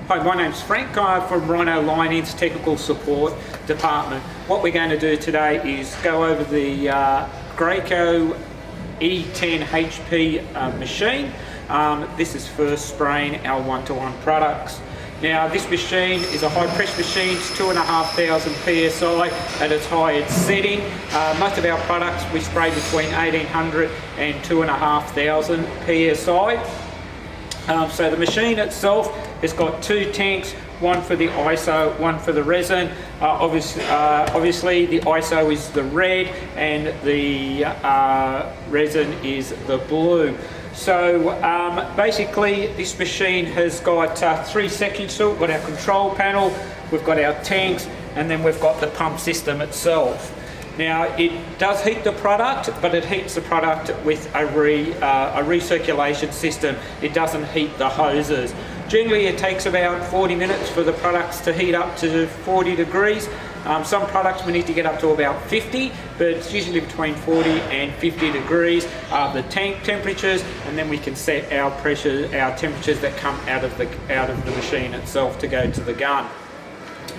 Hi, my name's Frank. I'm from Rhino Line-In's Technical Support Department. What we're going to do today is go over the Graco E-10HP machine. This is for spraying our one-to-one products. Now, this machine is a high-pressure machine. It's 2,500 psi at its highest setting. Most of our products we spray between 1,800 and 2,500 psi. So the machine itself has got two tanks, one for the ISO, one for the resin. Obviously the ISO is the red and the resin is the blue. So basically this machine has got three sections to it. We've got our control panel, we've got our tanks, and then we've got the pump system itself. Now, it does heat the product, but it heats the product with a recirculation system. It doesn't heat the hoses. Generally, it takes about 40 minutes for the products to heat up to 40 degrees. Some products we need to get up to about 50, but it's usually between 40 and 50 degrees. The tank temperatures, and then we can set our pressure, our temperatures that come out of the machine itself to go to the gun.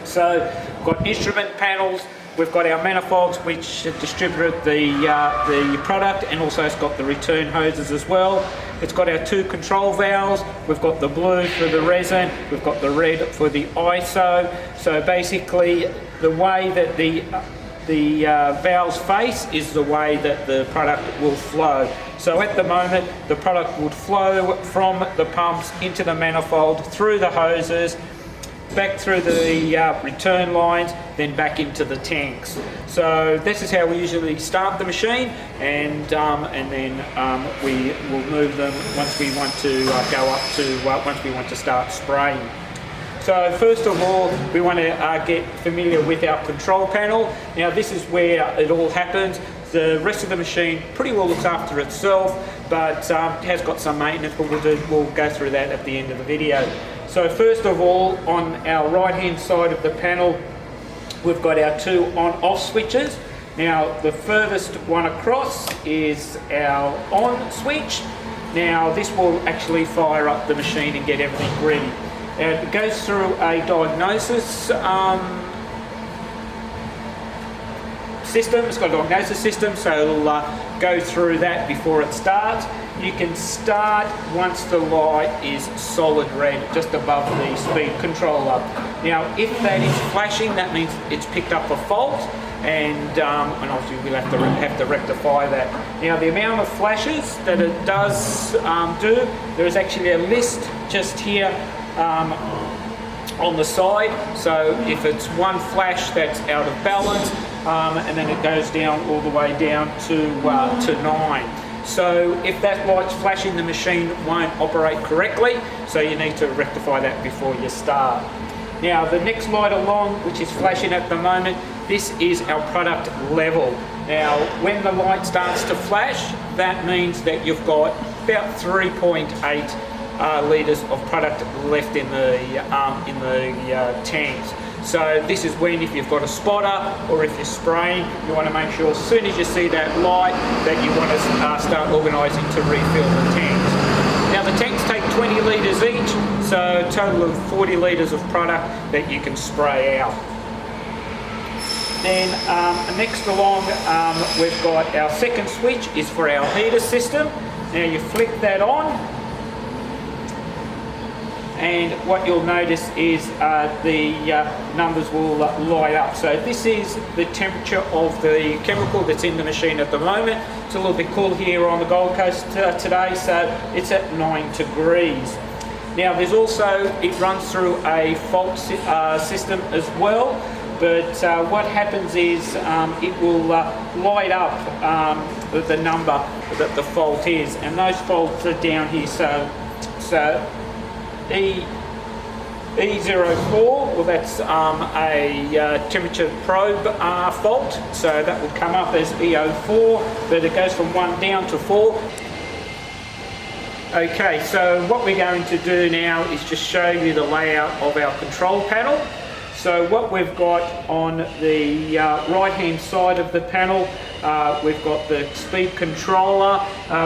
So, we've got instrument panels. We've got our manifolds which distribute the product, and also it's got the return hoses as well. It's got our two control valves. We've got the blue for the resin, we've got the red for the ISO. So basically the way that the valves face is the way that the product will flow. So at the moment the product would flow from the pumps into the manifold, through the hoses, back through the return lines, then back into the tanks. So this is how we usually start the machine, and then we will move them once we want to go up to once we want to start spraying. So first of all, we want to get familiar with our control panel. Now this is where it all happens. The rest of the machine pretty well looks after itself, but it has got some maintenance, but we'll go through that at the end of the video. So first of all, on our right hand side of the panel, we've got our two on-off switches. Now the furthest one across is our on switch. Now this will actually fire up the machine and get everything ready. It goes through a diagnosis system. It's got a diagnosis system, so it'll go through that before it starts. You can start once the light is solid red, just above the speed controller. Now, if that is flashing, that means it's picked up a fault, and obviously we'll have to rectify that. Now, the amount of flashes that it does do, there is actually a list just here on the side. So if it's one flash that's out of balance, and then it goes down all the way down to 9. So if that light's flashing, the machine won't operate correctly, so you need to rectify that before you start. Now the next light along, which is flashing at the moment, this is our product level. Now when the light starts to flash, that means that you've got about 3.8 litres of product left in the tanks. So this is when, if you've got a spotter or if you're spraying, you want to make sure as soon as you see that light that you want to start organising to refill the tanks. Now the tanks take 20 litres each, so a total of 40 litres of product that you can spray out. Then next along, we've got our second switch is for our heater system. Now you flick that on, and what you'll notice is the numbers will light up. So this is the temperature of the chemical that's in the machine at the moment. It's a little bit cool here on the Gold Coast today, so it's at 9 degrees. Now there's also, it runs through a fault system as well, but what happens is it will light up the number that the fault is, and those faults are down here. So E04, well that's a temperature probe fault, so that would come up as E04, but it goes from 1 down to 4. Okay, so what we're going to do now is just show you the layout of our control panel. So what we've got on the right hand side of the panel, we've got the speed controller,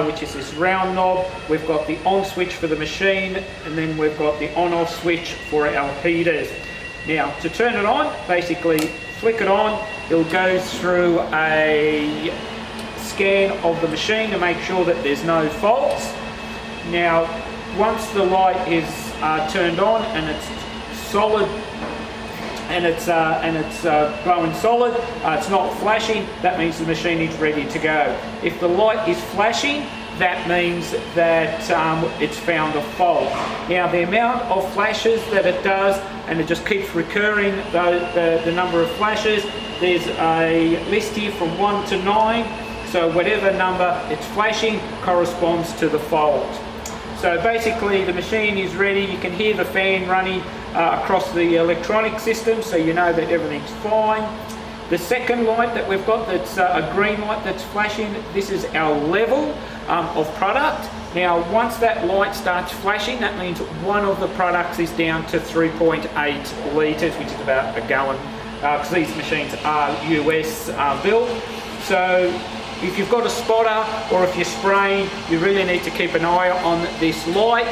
which is this round knob. We've got the on switch for the machine, and then we've got the on off switch for our heaters. Now to turn it on, basically flick it on, it'll go through a scan of the machine to make sure that there's no faults. Now once the light is turned on and it's solid, and it's glowing solid, it's not flashing, that means the machine is ready to go. If the light is flashing, that means that it's found a fault. Now the amount of flashes that it does, and it just keeps recurring, the number of flashes, there's a list here from 1 to 9, so whatever number it's flashing corresponds to the fault. So basically the machine is ready. You can hear the fan running across the electronic system, so you know that everything's fine. The second light that we've got, that's a green light that's flashing, this is our level of product. Now once that light starts flashing, that means one of the products is down to 3.8 litres, which is about a gallon, because these machines are US built. So if you've got a spotter or if you're spraying, you really need to keep an eye on this light.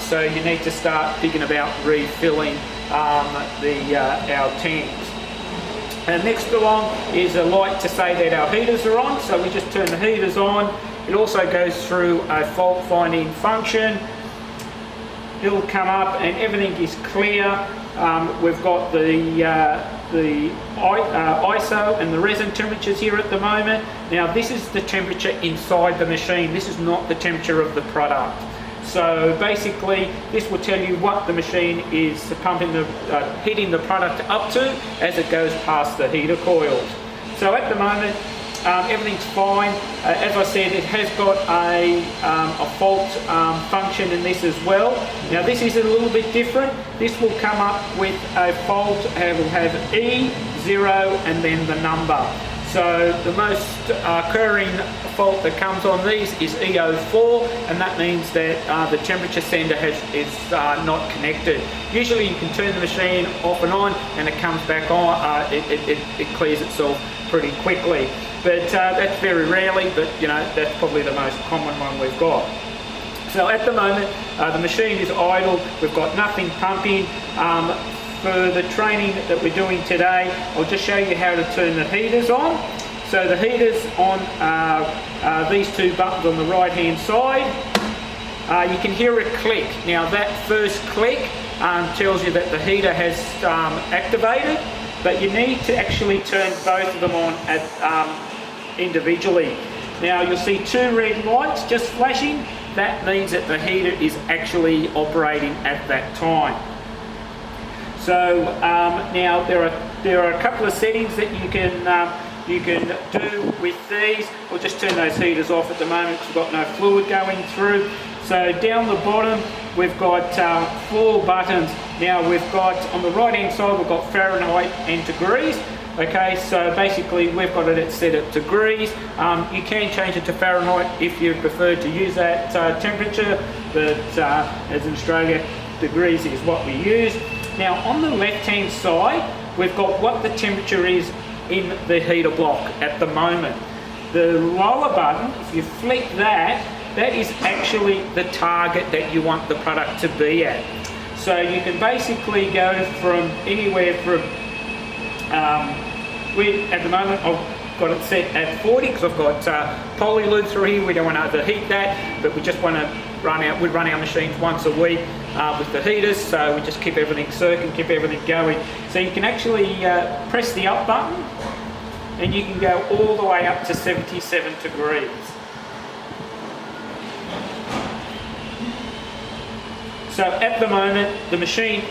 So you need to start thinking about refilling our tanks. And next along is a light to say that our heaters are on. So we just turn the heaters on. It also goes through a fault finding function. It'll come up and everything is clear. We've got the ISO and the resin temperatures here at the moment. Now this is the temperature inside the machine. This is not the temperature of the product. So basically this will tell you what the machine is pumping heating the product up to as it goes past the heater coils. So at the moment everything's fine. As I said, it has got a fault function in this as well. Now this is a little bit different. This will come up with a fault, it will have E0 and then the number. So the most occurring fault that comes on these is E04, and that means that the temperature sender is not connected. Usually you can turn the machine off and on and it comes back on, it clears itself pretty quickly. But that's very rarely, but you know, that's probably the most common one we've got. So at the moment, the machine is idle, we've got nothing pumping. For the training that we're doing today, I'll just show you how to turn the heaters on. So the heaters on these two buttons on the right hand side. You can hear it click. Now that first click tells you that the heater has activated, but you need to actually turn both of them on individually. Now you'll see two red lights just flashing. That means that the heater is actually operating at that time. So now there are a couple of settings that you can do with these. We'll just turn those heaters off at the moment because we've got no fluid going through. So down the bottom we've got 4 buttons. Now we've got on the right hand side we've got Fahrenheit and degrees. Okay, so basically we've got it set at degrees. You can change it to Fahrenheit if you prefer to use that temperature, but as in Australia, degrees is what we use. Now on the left hand side we've got what the temperature is in the heater block at the moment. The lower button, if you flick that, that is actually the target that you want the product to be at. So you can basically go from anywhere from, at the moment I've got it set at 40 because I've got poly lube through here. We don't want to overheat that, but we just want to run our machines once a week with the heaters, so we just keep everything circling, keep everything going. So you can actually press the up button and you can go all the way up to 77 degrees. So at the moment the machine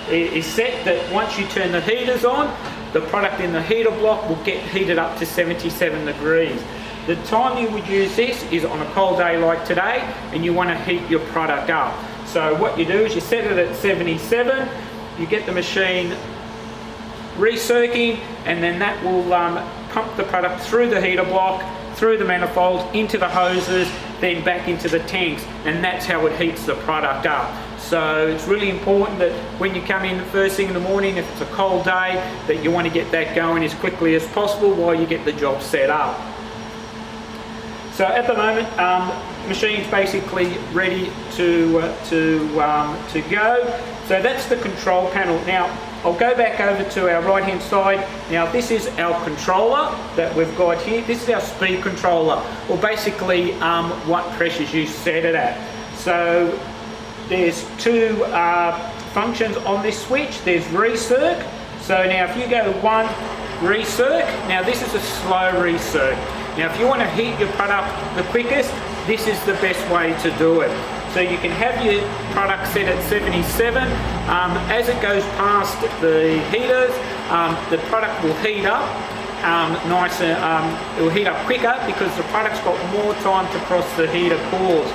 is set that once you turn the heaters on, the product in the heater block will get heated up to 77 degrees. The time you would use this is on a cold day like today and you want to heat your product up. So what you do is you set it at 77, you get the machine recirculating, and then that will pump the product through the heater block through the manifold, into the hoses, then back into the tanks, and that's how it heats the product up. So it's really important that when you come in the first thing in the morning, if it's a cold day, that you want to get that going as quickly as possible while you get the job set up. So at the moment, the machine's basically ready to go. So that's the control panel. Now I'll go back over to our right hand side. Now this is our controller that we've got here. This is our speed controller, or basically what pressures you set it at. So there's two functions on this switch. There's recirc. So now if you go 1 recirc, now this is a slow recirc. Now if you want to heat your product the quickest, this is the best way to do it. So you can have your product set at 77. As it goes past the heaters, the product will heat up nicer. It will heat up quicker because the product's got more time to cross the heater cores.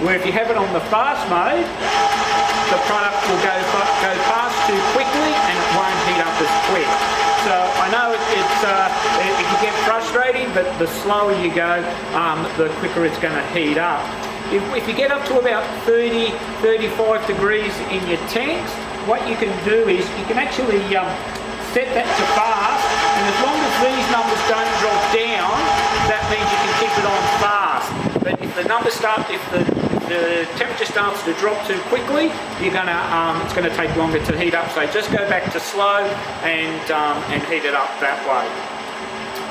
Where if you have it on the fast mode, the product will go past too quickly and it won't heat up as quick. So I know it can get frustrating, but the slower you go, the quicker it's going to heat up. If you get up to about 30, 35 degrees in your tanks, what you can do is you can actually set that to fast, and as long as these numbers don't drop down, that means you can keep it on fast. But if the numbers if the temperature starts to drop too quickly, it's gonna take longer to heat up. So just go back to slow and heat it up that way.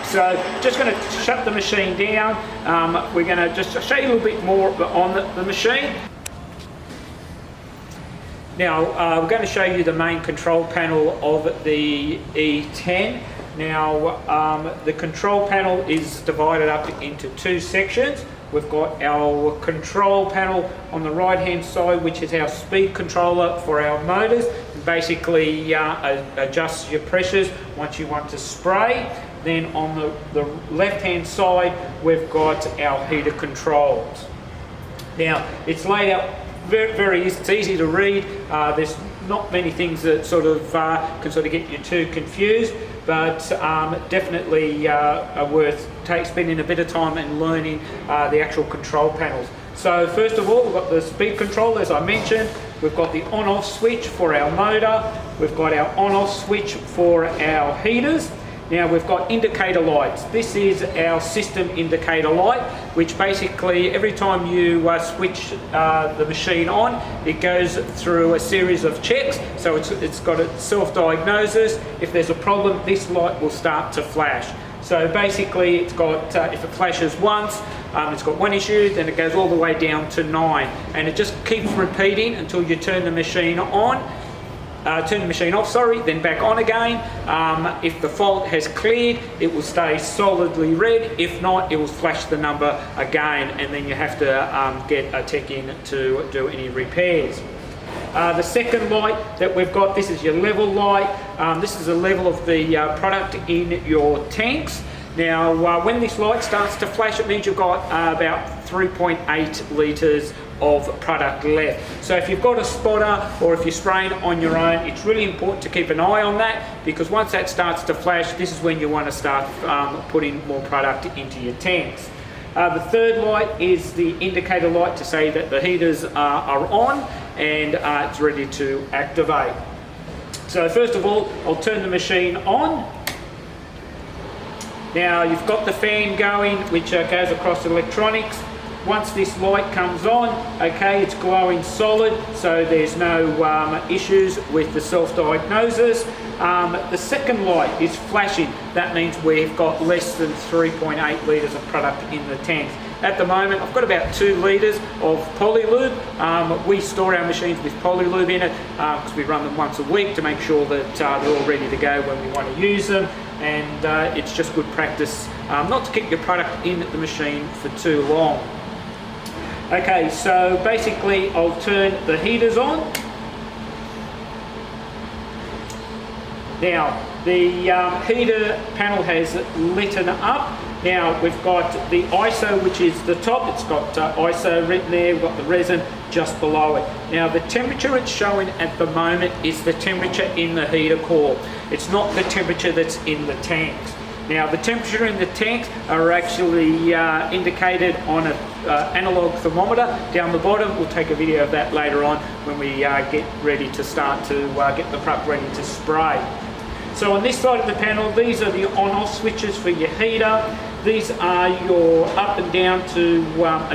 So just going to shut the machine down. We're going to just show you a little bit more on the machine. Now we're going to show you the main control panel of the E10. Now the control panel is divided up into two sections. We've got our control panel on the right hand side, which is our speed controller for our motors. It basically adjusts your pressures once you want to spray. Then on the left hand side, we've got our heater controls. Now it's laid out very easy. It's easy to read. There's not many things that can get you too confused, but definitely are worth spending a bit of time and learning the actual control panels. So first of all, we've got the speed control, as I mentioned. We've got the on-off switch for our motor. We've got our on-off switch for our heaters. Now we've got indicator lights. This is our system indicator light, which basically every time you switch the machine on, it goes through a series of checks. So it's got a self-diagnosis. If there's a problem, this light will start to flash. So basically it's got, if it flashes once, it's got one issue, then it goes all the way down to 9. And it just keeps repeating until you turn the machine on. Turn the machine off, then back on again. If the fault has cleared, it will stay solidly red. If not, it will flash the number again, and then you have to get a tech in to do any repairs. The second light that we've got, this is your level light. This is the level of the product in your tanks. Now, when this light starts to flash, it means you've got about 3.8 litres of product left. So if you've got a spotter or if you're spraying on your own, it's really important to keep an eye on that, because once that starts to flash, this is when you want to start putting more product into your tanks. The third light is the indicator light to say that the heaters are on and it's ready to activate. So first of all, I'll turn the machine on. Now you've got the fan going, which goes across the electronics. Once this light comes on, okay, it's glowing solid, so there's no issues with the self-diagnosis. The second light is flashing. That means we've got less than 3.8 litres of product in the tank. At the moment, I've got about 2 litres of polylube. We store our machines with polylube in it because we run them once a week to make sure that they're all ready to go when we want to use them. And it's just good practice not to keep your product in the machine for too long. Okay, so basically I'll turn the heaters on. Now the heater panel has lit up. Now we've got the ISO, which is the top. It's got ISO written there. We've got the resin just below it. Now the temperature it's showing at the moment is the temperature in the heater core. It's not the temperature that's in the tanks. Now the temperature in the tanks are actually indicated on an analog thermometer down the bottom. We'll take a video of that later on when we get ready to start to get the product ready to spray. So on this side of the panel, these are the on-off switches for your heater. These are your up and down to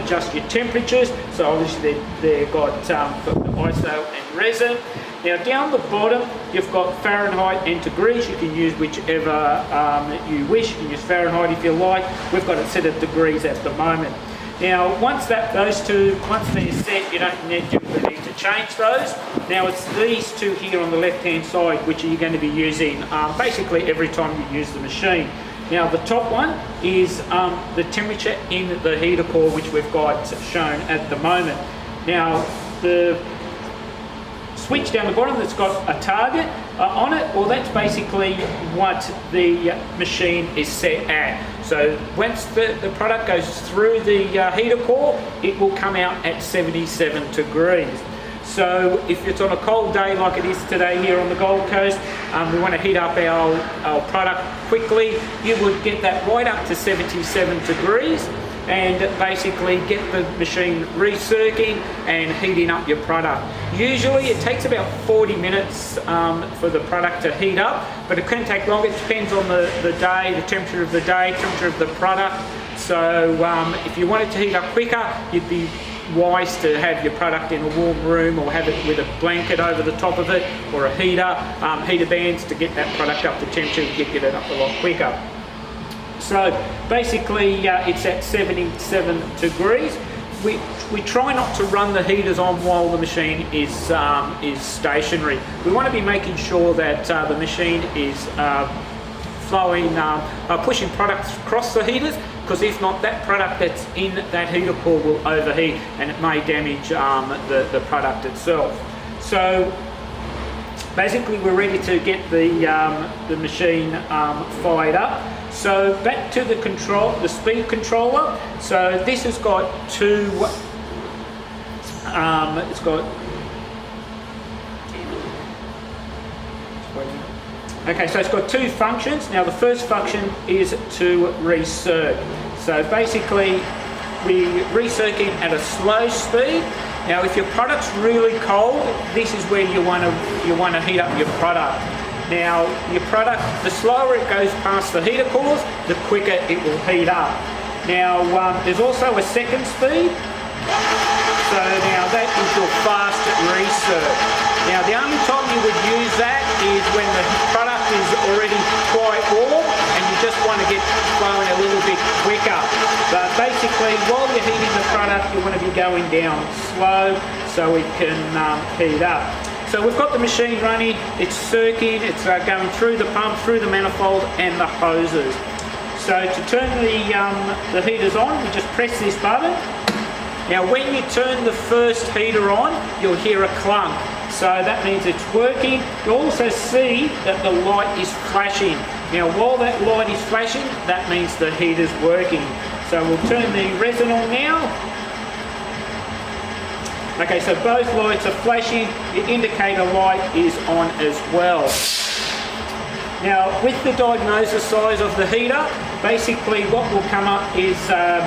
adjust your temperatures. So obviously they've got for the ISO and resin. Now down the bottom, you've got Fahrenheit and degrees. You can use whichever you wish. You can use Fahrenheit if you like. We've got it set at degrees at the moment. Now once they're set, you don't need to change those. Now it's these two here on the left-hand side which you're going to be using basically every time you use the machine. Now the top one is the temperature in the heater core, which we've got shown at the moment. Now the switch down the bottom that's got a target on it, well that's basically what the machine is set at. So once the product goes through the heater core, it will come out at 77 degrees. So if it's on a cold day like it is today here on the Gold Coast, we want to heat up our product quickly, you would get that right up to 77 degrees and basically get the machine recirculating and heating up your product. Usually it takes about 40 minutes for the product to heat up, but it can take longer. It depends on the day, the temperature of the day, temperature of the product. So if you want it to heat up quicker, you'd be wise to have your product in a warm room or have it with a blanket over the top of it or a heater bands to get that product up to temperature and get it up a lot quicker. So basically it's at 77 degrees. We try not to run the heaters on while the machine is stationary. We want to be making sure that the machine is flowing, pushing products across the heaters, because if not, that product that's in that heater core will overheat and it may damage the product itself. So basically we're ready to get the machine fired up. So back to the speed controller. So this has got two, okay, so it's got two functions. Now the first function is to recirc. So basically we recircing at a slow speed. Now if your product's really cold, this is where you want to heat up your product. Now your product, the slower it goes past the heater cores, the quicker it will heat up. Now there's also a second speed. So now that is your fast recirc. Now the only time you would use that is when the product is already quite warm and you just want to get flowing a little bit quicker. But basically while you're heating the product, you want to be going down slow so it can heat up. So we've got the machine running, it's circuiting, it's going through the pump, through the manifold and the hoses. So to turn the heaters on, we just press this button. Now when you turn the first heater on, you'll hear a clunk. So that means it's working. You'll also see that the light is flashing. Now while that light is flashing, that means the heater's working. So we'll turn the resin on now. Okay, so both lights are flashing. The indicator light is on as well. Now with the diagnosis size of the heater, basically what will come up is a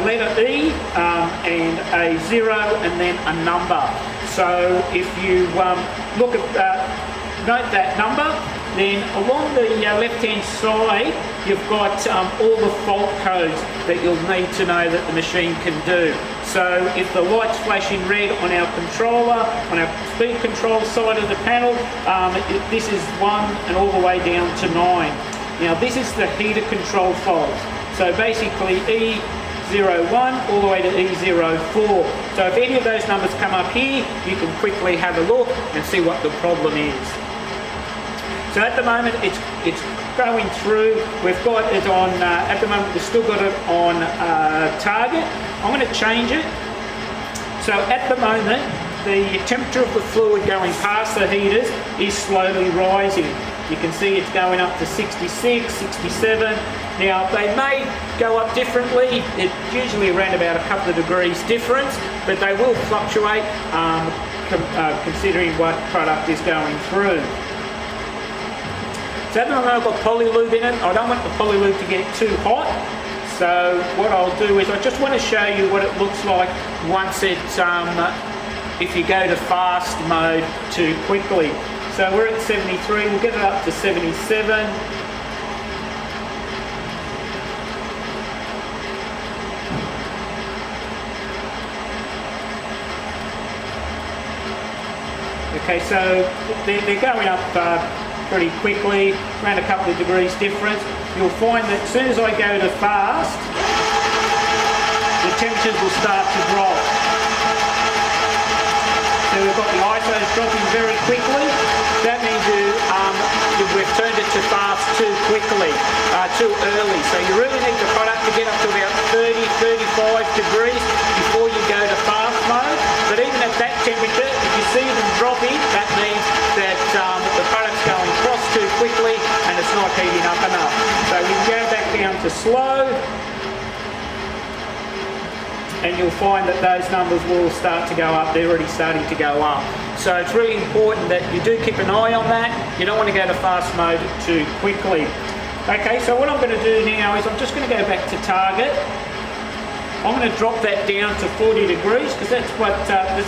letter E and a 0 and then a number. So if you look at note that number, then along the left-hand side you've got all the fault codes that you'll need to know that the machine can do. So if the light's flashing red on our controller, on our speed control side of the panel, this is 1 and all the way down to 9. Now this is the heater control fault. So basically E01 all the way to E04. So if any of those numbers come up here, you can quickly have a look and see what the problem is. So at the moment it's going through. We've got it on, at the moment we've still got it on target. I'm going to change it. So at the moment the temperature of the fluid going past the heaters is slowly rising. You can see it's going up to 66, 67. Now they may go up differently. It's usually around about a couple of degrees difference, but they will fluctuate considering what product is going through. So at the moment I've got polylube in it. I don't want the polylube to get too hot. So what I'll do is I just want to show you what it looks like once it's, if you go to fast mode too quickly. So we're at 73, we'll get it up to 77. Okay, so they're going up pretty quickly, around a couple of degrees difference. You'll find that as soon as I go to fast, the temperatures will start to drop. So we've got the ISOs dropping very quickly. That means we've turned it to fast too quickly, too early. So you really need the product to get up to about 30, 35 degrees before you go to fast mode. But even at that temperature, if you see them dropping, that means that the product's going across too quickly and it's not heating up enough. So we can go back down to slow, and you'll find that those numbers will start to go up. They're already starting to go up. So it's really important that you do keep an eye on that. You don't want to go to fast mode too quickly. Okay, so what I'm going to do now is I'm just going to go back to target. I'm going to drop that down to 40 degrees because that's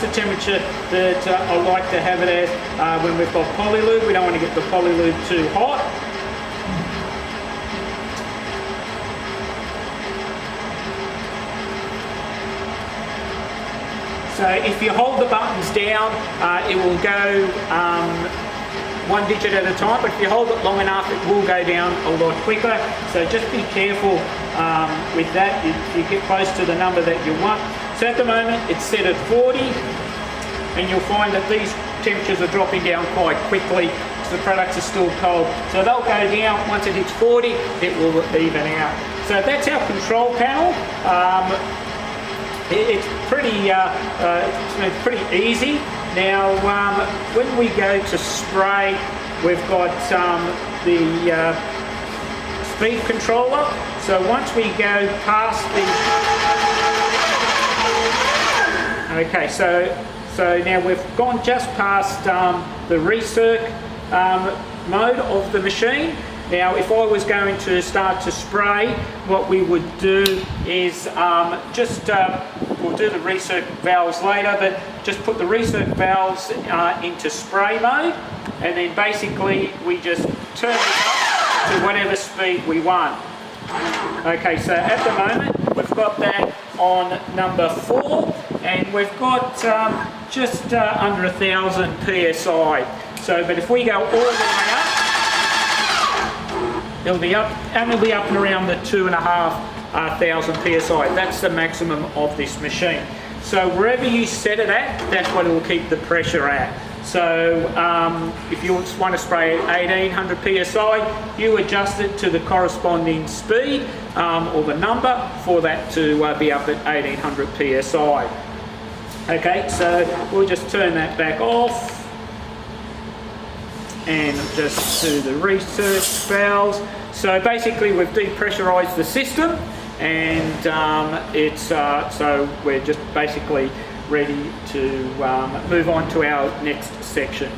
the temperature that I like to have it as when we've got polylube. We don't want to get the polylube too hot. So if you hold the buttons down, it will go one digit at a time, but if you hold it long enough, it will go down a lot quicker. So just be careful with that. You get close to the number that you want. So at the moment, it's set at 40, and you'll find that these temperatures are dropping down quite quickly because the products are still cold. So they'll go down. Once it hits 40, it will even out. So that's our control panel. It's pretty easy. Now, when we go to spray, we've got the speed controller. So once we go past the... Okay, so now we've gone just past the recirc mode of the machine. Now, if I was going to start to spray, what we would do is we'll do the recirc valves later, but just put the recirc valves into spray mode, and then basically we just turn it up to whatever speed we want. Okay, so at the moment we've got that on number 4, and we've got just under 1,000 psi. So, but if we go all the way up, it'll be up, and it'll be up and around the 2,500 psi. That's the maximum of this machine. So wherever you set it at, that's what it will keep the pressure at. So if you want to spray at 1,800 psi, you adjust it to the corresponding speed or the number for that to be up at 1,800 psi. Okay, so we'll just turn that back off and just do the recirc valves. So basically we've depressurized the system, and so we're just basically ready to move on to our next section.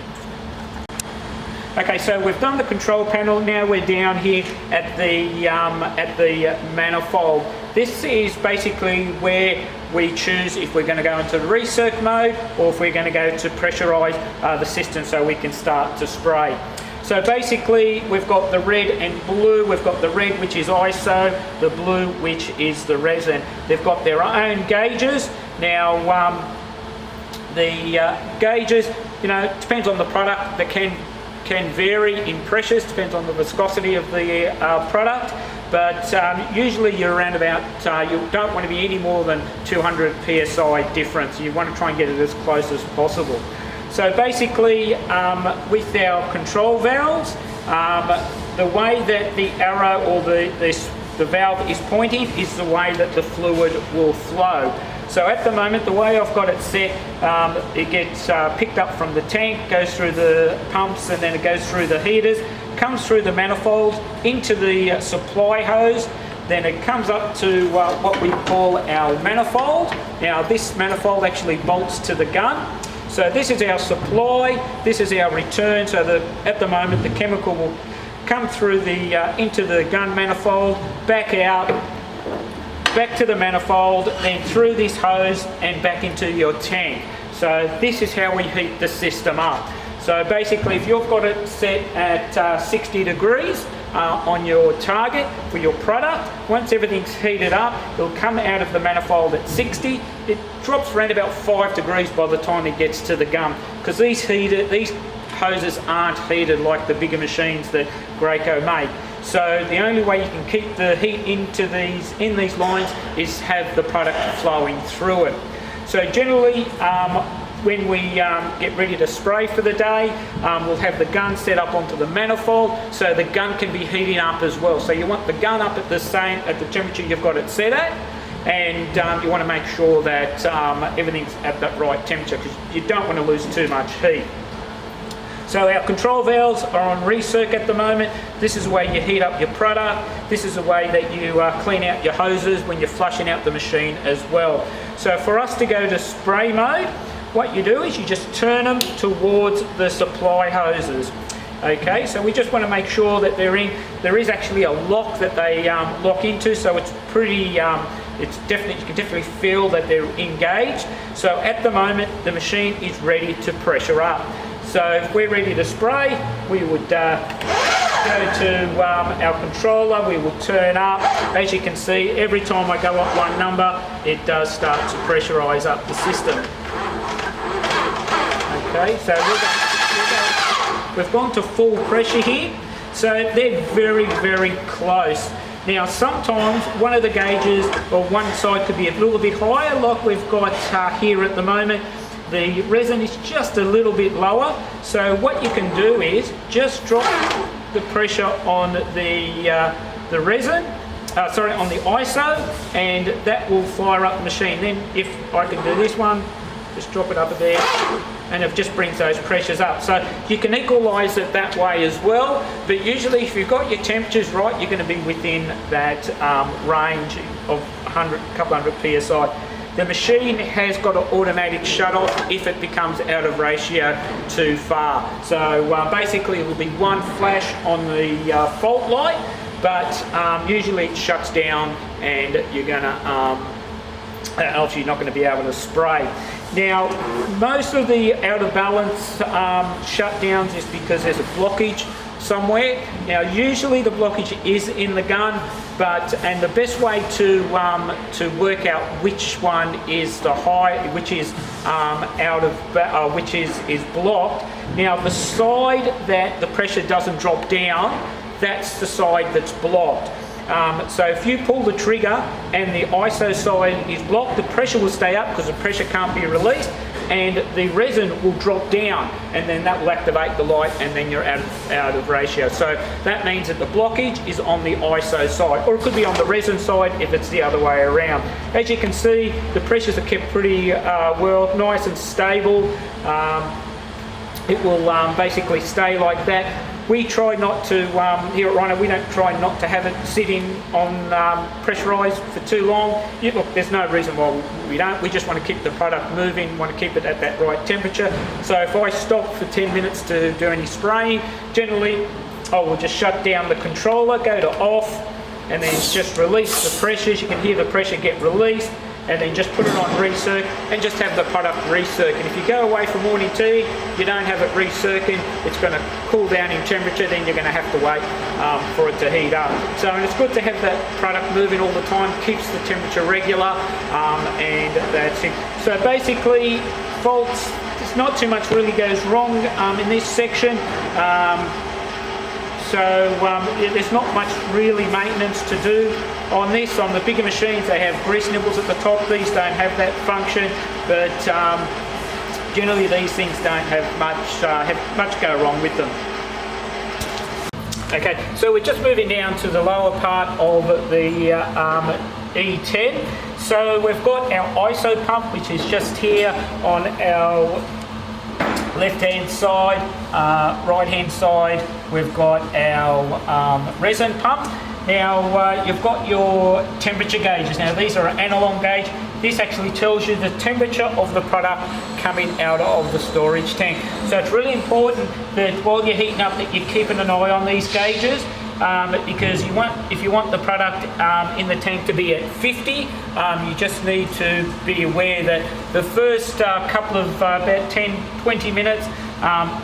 Okay, so we've done the control panel. Now we're down here at the manifold. This is basically where we choose if we're going to go into the recirc mode or if we're going to go to pressurize the system so we can start to spray. So basically we've got the red and blue. We've got the red, which is ISO, the blue, which is the resin. They've got their own gauges. Now the gauges, you know, it depends on the product. They can vary in pressures, depends on the viscosity of the product, but usually you're around about, you don't want to be any more than 200 psi difference. You want to try and get it as close as possible. So basically with our control valves, the way that the arrow or the valve is pointing is the way that the fluid will flow. So at the moment, the way I've got it set, it gets picked up from the tank, goes through the pumps, and then it goes through the heaters, comes through the manifold into the supply hose, then it comes up to what we call our manifold. Now this manifold actually bolts to the gun. So this is our supply, this is our return, so at the moment the chemical will come through the into the gun manifold, back out, back to the manifold, then through this hose and back into your tank. So this is how we heat the system up. So basically, if you've got it set at 60 degrees on your target for your product, once everything's heated up, it'll come out of the manifold at 60. It drops around about 5 degrees by the time it gets to the gun, because these hoses aren't heated like the bigger machines that Graco make. So the only way you can keep the heat in these lines is have the product flowing through it. So generally, when we get ready to spray for the day, we'll have the gun set up onto the manifold, so the gun can be heating up as well. So you want the gun up at the temperature you've got it set at, and you want to make sure that everything's at that right temperature, because you don't want to lose too much heat. So our control valves are on recirc at the moment. This is the way you heat up your product. This is the way that you clean out your hoses when you're flushing out the machine as well. So for us to go to spray mode, what you do is you just turn them towards the supply hoses. Okay, so we just want to make sure that there is actually a lock that they lock into, so it's pretty, you can definitely feel that they're engaged. So at the moment, the machine is ready to pressure up. So if we're ready to spray, we would go to our controller, we will turn up. As you can see, every time I go up one number, it does start to pressurise up the system. Okay, so we've gone to full pressure here, so they're very, very close. Now sometimes one of the gauges or one side could be a little bit higher, like we've got here at the moment. The resin is just a little bit lower, so what you can do is just drop the pressure on the resin, on the ISO, and that will fire up the machine. Then if I can do this one, just drop it up a bit, and it just brings those pressures up. So you can equalise it that way as well, but usually if you've got your temperatures right, you're going to be within that range of a couple hundred PSI. The machine has got an automatic shut off if it becomes out of ratio too far. So basically it will be one flash on the fault light, but usually it shuts down and you're going to, else you're not going to be able to spray. Now, most of the out of balance shutdowns is because there's a blockage somewhere. Now, usually the blockage is in the gun, and the best way to work out which one is the high, which is which is blocked. Now, the side that the pressure doesn't drop down, that's the side that's blocked. So if you pull the trigger and the ISO side is blocked, the pressure will stay up because the pressure can't be released, and the resin will drop down, and then that will activate the light, and then you're out of ratio. So that means that the blockage is on the ISO side, or it could be on the resin side if it's the other way around. As you can see, the pressures are kept pretty well, nice and stable. It will basically stay like that. We try not to, here at Rhino, we don't try not to have it sitting on pressurised for too long. Look, there's no reason why we don't. We just want to keep the product moving, want to keep it at that right temperature. So if I stop for 10 minutes to do any spraying, generally I will just shut down the controller, go to off, and then just release the pressures. You can hear the pressure get released, and then just put it on recirc and just have the product recirc. And if you go away for morning tea, you don't have it recircing, it's going to cool down in temperature, then you're going to have to wait for it to heat up. So and it's good to have that product moving all the time, keeps the temperature regular, and that's it. So basically, faults, there's not too much really goes wrong in this section. There's not much really maintenance to do on this. On the bigger machines, they have grease nibbles at the top. These don't have that function, but generally these things don't have much go wrong with them. Okay, so we're just moving down to the lower part of the E10. So we've got our ISO pump, which is just here on our left-hand side. Right-hand side, we've got our resin pump. Now, you've got your temperature gauges. Now, these are an analog gauge. this actually tells you the temperature of the product coming out of the storage tank. So it's really important that while you're heating up that you're keeping an eye on these gauges, because if you want the product in the tank to be at 50, you just need to be aware that the first couple of about 10-20 minutes,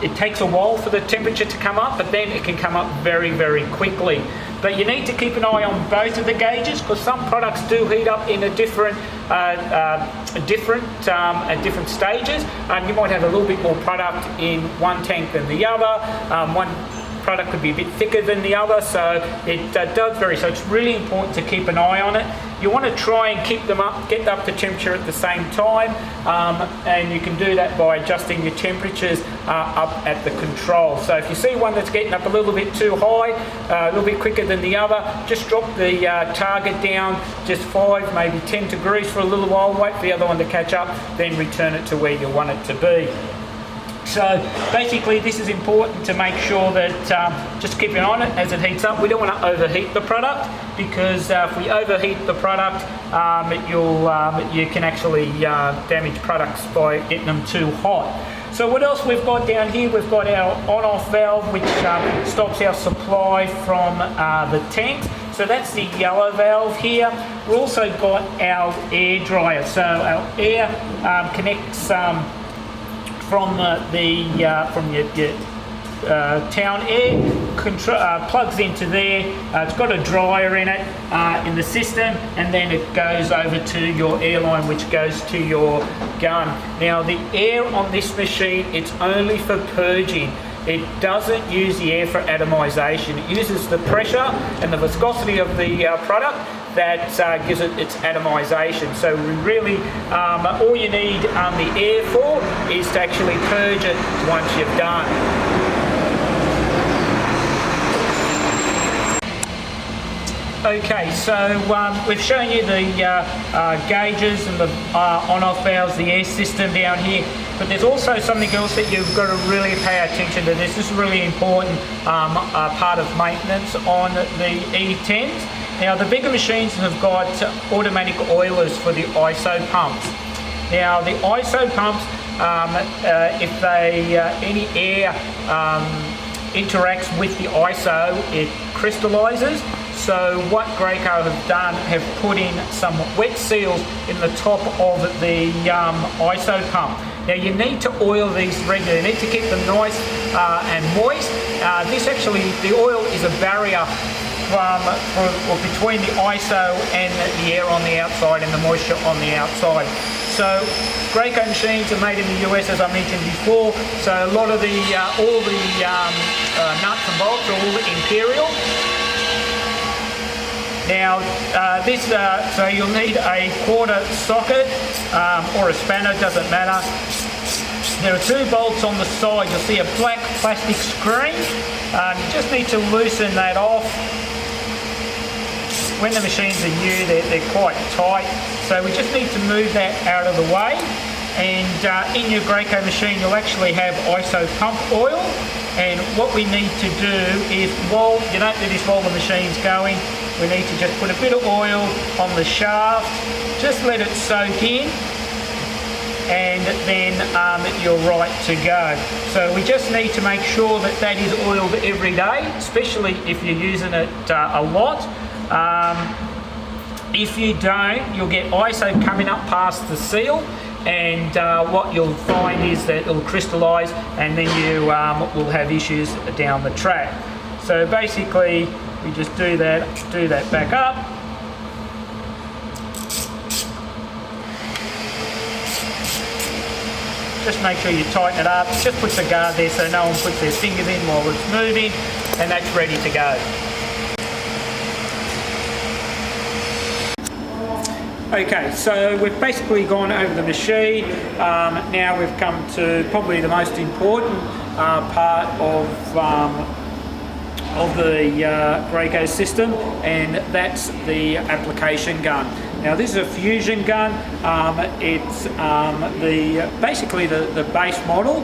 it takes a while for the temperature to come up, but then it can come up very, very quickly. But you need to keep an eye on both of the gauges, because some products do heat up in at different stages. You might have a little bit more product in one tank than the other. One product could be a bit thicker than the other, so it does vary. So it's really important to keep an eye on it. You want to try and keep them up, get up to temperature at the same time, and you can do that by adjusting your temperatures up at the control. So if you see one that's getting up a little bit too high, a little bit quicker than the other, just drop the target down just 5, maybe 10 degrees for a little while, wait for the other one to catch up, then return it to where you want it to be. So basically this is important to make sure that just keep an eye on it as it heats up. We don't want to overheat the product, because if we overheat the product, you can actually damage products by getting them too hot. So what else we've got down here? We've got our on-off valve, which stops our supply from the tanks. So that's the yellow valve here. We've also got our air dryer. So our air connects from your town air, plugs into there. It's got a dryer in it in the system, and then it goes over to your airline, which goes to your gun. Now the air on this machine, it's only for purging. It doesn't use the air for atomization. It uses the pressure and the viscosity of the product that gives it its atomization. So we really, all you need the air for is to actually purge it once you've done. Okay, so we've shown you the gauges and the on-off valves, the air system down here, but there's also something else that you've got to really pay attention to. This is a really important part of maintenance on the E10s. Now the bigger machines have got automatic oilers for the ISO pumps. Now the ISO pumps, if they any air interacts with the ISO, it crystallizes. So what Graco have put in some wet seals in the top of the ISO pump. Now you need to oil these regularly. You need to keep them nice and moist. The oil is a barrier between the ISO and the air on the outside and the moisture on the outside. So Graco machines are made in the US, as I mentioned before. So a lot of all the nuts and bolts are all Imperial. Now so you'll need a quarter socket or a spanner, doesn't matter. There are 2 bolts on the side. You'll see a black plastic screen. You just need to loosen that off. When the machines are new, they're quite tight. So we just need to move that out of the way. And in your Graco machine, you'll actually have ISO pump oil. And what we need to do is, you don't do this while the machine's going, we need to just put a bit of oil on the shaft, just let it soak in, and then you're right to go. So we just need to make sure that that is oiled every day, especially if you're using it a lot. If you don't, you'll get ISO coming up past the seal, and what you'll find is that it'll crystallize, and then you will have issues down the track. So basically we just do that back up. Just make sure you tighten it up. Just put the guard there so no one puts their fingers in while it's moving, and that's ready to go. Okay, so we've basically gone over the machine. Now we've come to probably the most important part of the Graco system, and that's the application gun. Now this is a fusion gun. It's basically the base model.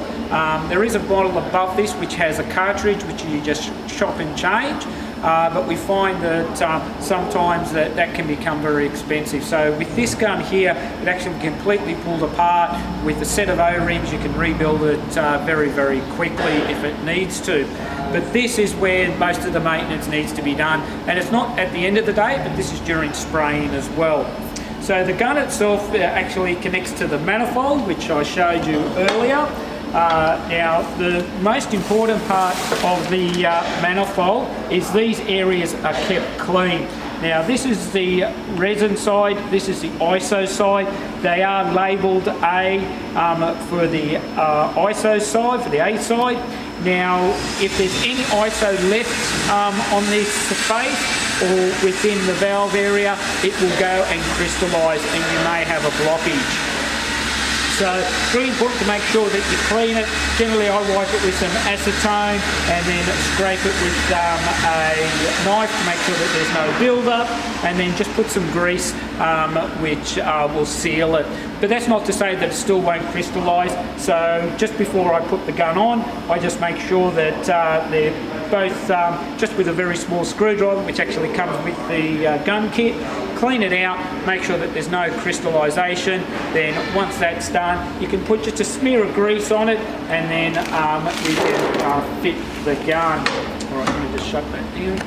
There is a model above this which has a cartridge which you just chop and change. but we find that sometimes that can become very expensive. So with this gun here, it actually completely pulled apart. With a set of O-rings, you can rebuild it very, very quickly if it needs to. But this is where most of the maintenance needs to be done, and it's not at the end of the day, but this is during spraying as well. So the gun itself actually connects to the manifold, which I showed you earlier. Now, the most important part of the manifold is these areas are kept clean. Now, this is the resin side, this is the ISO side. They are labelled A for the ISO side, for the A side. Now, if there's any ISO left on this space or within the valve area, it will go and crystallise and you may have a blockage. So it's really important to make sure that you clean it. Generally I wipe it with some acetone and then scrape it with a knife to make sure that there's no build-up, and then just put some grease which will seal it. But that's not to say that it still won't crystallise. So just before I put the gun on, I just make sure that they're both just with a very small screwdriver, which actually comes with the gun kit. Clean it out, make sure that there's no crystallisation. Then once that's done, you can put just a smear of grease on it, and then we can fit the gun. All right, let me just shut that down.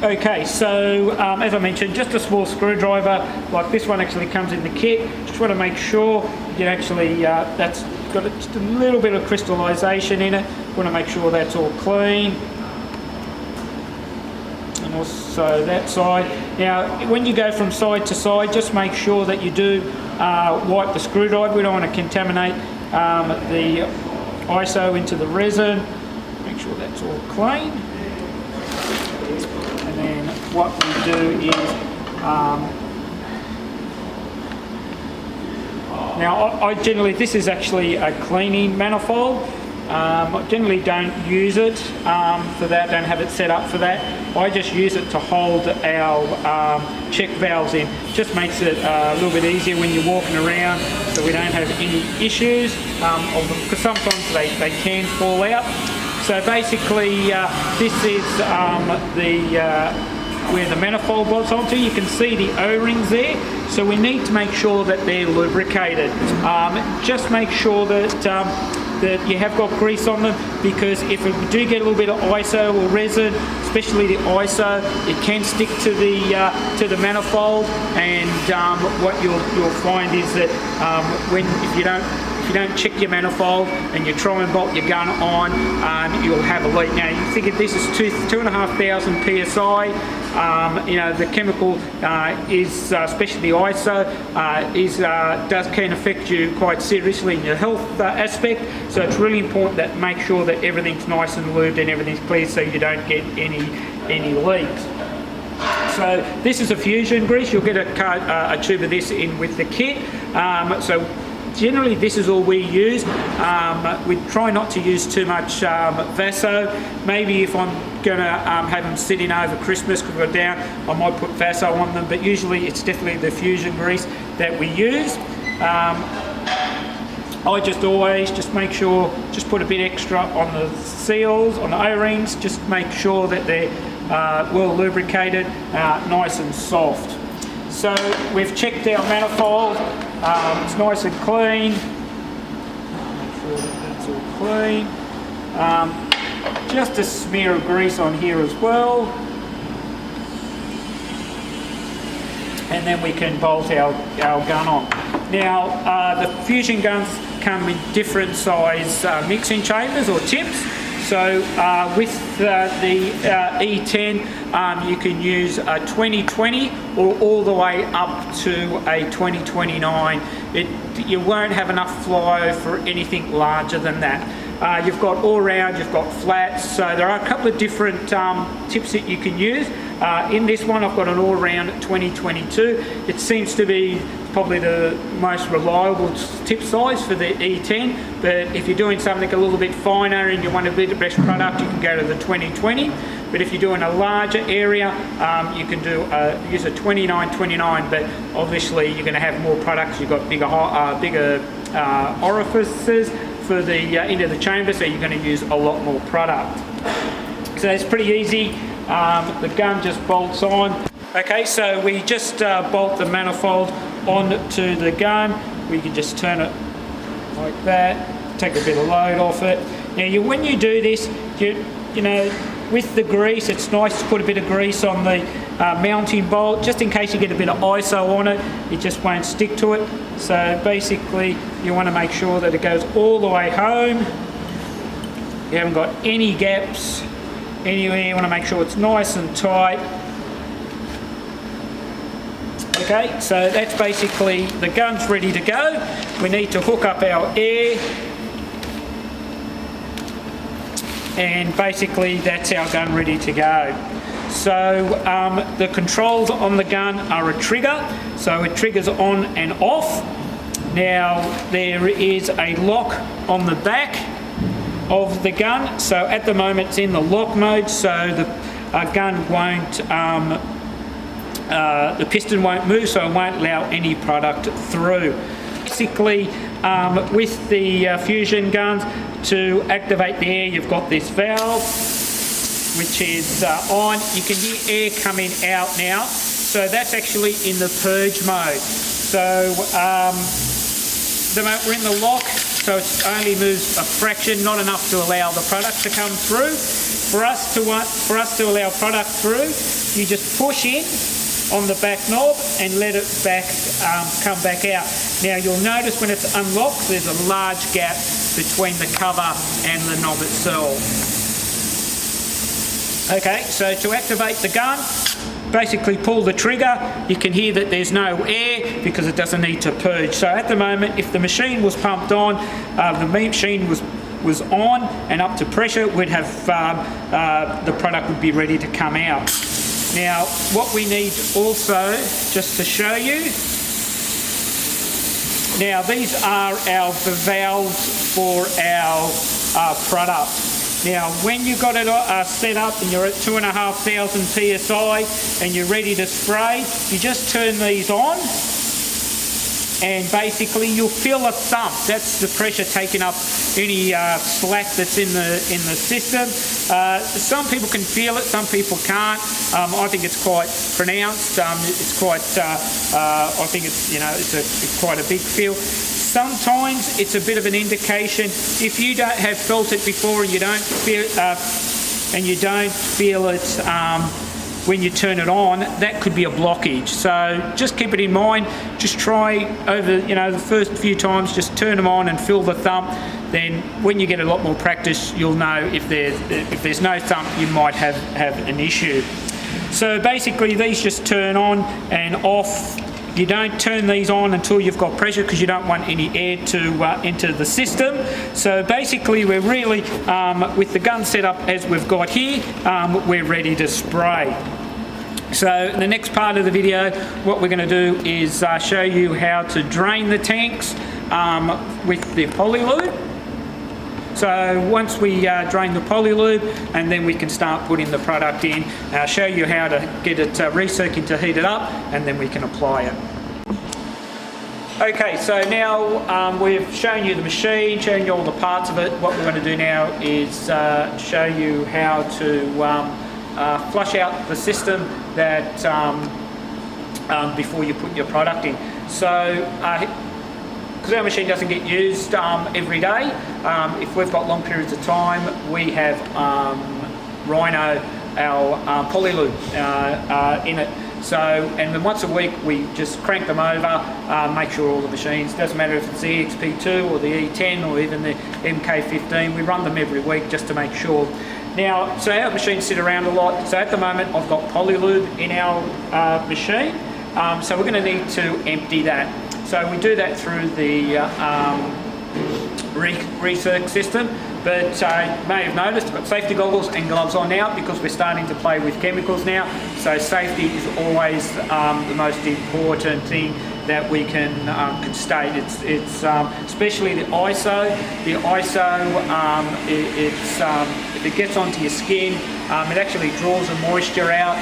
Okay, so as I mentioned, just a small screwdriver like this one actually comes in the kit. Just want to make sure you actually that's got just a little bit of crystallisation in it. Want to make sure that's all clean. And also that side. Now, when you go from side to side, just make sure that you do wipe the screwdriver. We don't want to contaminate the ISO into the resin. Make sure that's all clean. And then what we do is, now I generally, this is actually a cleaning manifold. I generally don't use it for that, don't have it set up for that. I just use it to hold our check valves in. Just makes it a little bit easier when you're walking around, so we don't have any issues of them, because sometimes they can fall out. So basically this is where the manifold bolts onto. You can see the O-rings there, so we need to make sure that they're lubricated. Just make sure that you have got grease on them, because if we do get a little bit of ISO or resin, especially the ISO, it can stick to the manifold, and what you'll find is that if you don't check your manifold and you try and bolt your gun on, you'll have a leak. Now you think if this is 2,500 psi, you know, the chemical is, especially the ISO, can affect you quite seriously in your health aspect. So it's really important that make sure that everything's nice and lubed and everything's clear, so you don't get any leaks. So this is a fusion grease. You'll get a tube of this in with the kit. So generally this is all we use. We try not to use too much Vaso. Maybe if I'm going to have them sitting over Christmas because we're down, I might put Vaso on them, but usually it's definitely the fusion grease that we use. I just always make sure, just put a bit extra on the seals, on the O-rings, just make sure that they're well lubricated, nice and soft. So we've checked our manifold, it's nice and clean. Make sure that that's all clean. Just a smear of grease on here as well. And then we can bolt our gun on. Now, the fusion guns come in different size mixing chambers or tips. So with the E10, you can use a 2020 or all the way up to a 2029. You won't have enough flow for anything larger than that. You've got all round, you've got flats, so there are a couple of different tips that you can use. In this one I've got an all-round 2022. It seems to be probably the most reliable tip size for the E10, but if you're doing something a little bit finer and you want a bit of best product, you can go to the 2020. But if you're doing a larger area, you can use a 2929, but obviously you're going to have more products. You've got bigger orifices for the into the chamber, so you're going to use a lot more product. So it's pretty easy. the gun just bolts on. Okay, so we just bolt the manifold onto the gun. We can just turn it like that, take a bit of load off it. Now, when you do this, you know, with the grease, it's nice to put a bit of grease on the mounting bolt, just in case you get a bit of ISO on it just won't stick to it. So basically, you want to make sure that it goes all the way home. You haven't got any gaps anywhere. You want to make sure it's nice and tight. Okay, so that's basically, the gun's ready to go. We need to hook up our air. And basically that's our gun ready to go. So the controls on the gun are a trigger, so it triggers on and off. Now there is a lock on the back of the gun, so at the moment it's in the lock mode, so the gun won't, the piston won't move, so it won't allow any product through. Basically, with the fusion guns, to activate the air, you've got this valve, which is on. You can hear air coming out now, so that's actually in the purge mode. So the moment we're in the lock, so it only moves a fraction, not enough to allow the product to come through. For us to allow product through, you just push in on the back knob and let it come back out. Now you'll notice when it's unlocked, there's a large gap between the cover and the knob itself. Okay, so to activate the gun, basically pull the trigger. You can hear that there's no air because it doesn't need to purge. So at the moment, if the machine was pumped on, the machine was on and up to pressure, we'd have the product would be ready to come out. Now, what we need also, just to show you, now these are our valves for our product. Now, when you've got it set up and you're at 2,500 PSI and you're ready to spray, you just turn these on and basically you'll feel a thump. That's the pressure taking up any slack that's in the system. Some people can feel it, some people can't. I think it's quite pronounced. It's quite. I think it's, you know, it's quite a big feel. Sometimes it's a bit of an indication if you don't have felt it before and you don't feel it. When you turn it on, that could be a blockage. So just keep it in mind. Just try over, you know, the first few times, just turn them on and feel the thump. Then when you get a lot more practice, you'll know if there's no thump, you might have an issue. So basically these just turn on and off. You don't turn these on until you've got pressure because you don't want any air to enter the system. So basically we're really, with the gun set up as we've got here, we're ready to spray. So the next part of the video, what we're going to do is show you how to drain the tanks with the polylube. So once we drain the polylube, and then we can start putting the product in. I'll show you how to get it recirculating to heat it up, and then we can apply it. Okay, so now we've shown you the machine, shown you all the parts of it. What we're going to do now is show you how to flush out the system that before you put your product in. So because our machine doesn't get used every day, if we've got long periods of time, we have Rhino, our polylube in it. So, and then once a week we just crank them over, make sure all the machines, doesn't matter if it's the EXP2 or the E10 or even the MK15, we run them every week just to make sure. Now, so our machines sit around a lot, so at the moment I've got polylube in our machine, so we're going to need to empty that. So we do that through the recirc system, but you may have noticed I've got safety goggles and gloves on now because we're starting to play with chemicals now. So safety is always the most important thing that we can state. It's especially the ISO. The ISO, if it gets onto your skin, it actually draws the moisture out,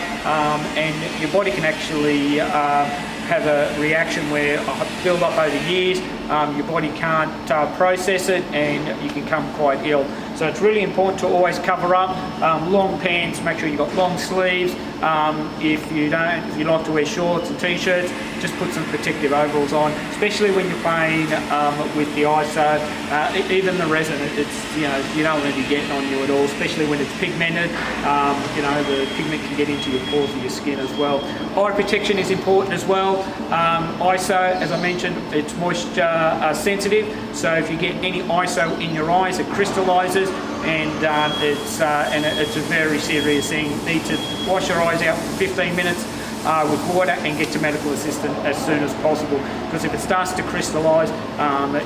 and your body can actually have a reaction where build up over years, your body can't process it and you can become quite ill. So it's really important to always cover up. Long pants, make sure you've got long sleeves. If you like to wear shorts and t-shirts, just put some protective overalls on, especially when you're playing with the ISO. Even the resin, it's, you don't want to be getting on you at all, especially when it's pigmented. The pigment can get into your pores of your skin as well. Eye protection is important as well. ISO, as I mentioned, it's moisture sensitive, so if you get any ISO in your eyes, it crystallizes, and it's a very serious thing. You need to wash your eyes out for 15 minutes with water and get to medical assistance as soon as possible, because if it starts to crystallize,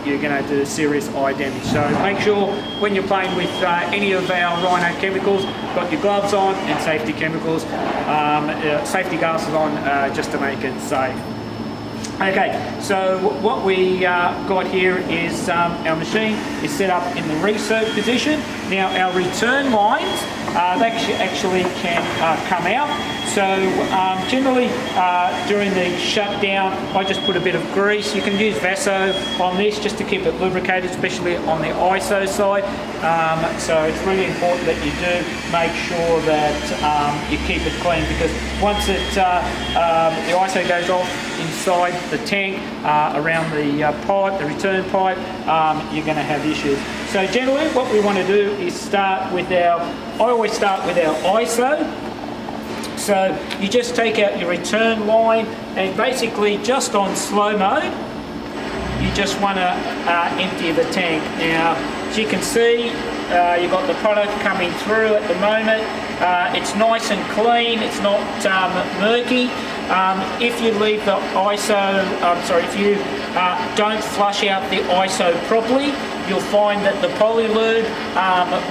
you're going to do serious eye damage. So make sure when you're playing with any of our Rhino chemicals, got your gloves on and safety chemicals, safety glasses on, just to make it safe. Okay, so what we got here is our machine is set up in the recirc position. Now our return lines, they actually can come out. So generally during the shutdown, I just put a bit of grease. You can use Vaso on this just to keep it lubricated, especially on the ISO side. So it's really important that you do make sure that you keep it clean, because once the ISO goes off inside the tank, around the pipe, the return pipe, you're going to have issues. So generally what we want to do is I always start with our ISO. So you just take out your return line, and basically just on slow mode, you just want to empty the tank. Now, as you can see, you've got the product coming through at the moment. It's nice and clean, it's not murky. If you leave the ISO, if you don't flush out the ISO properly, you'll find that the polylube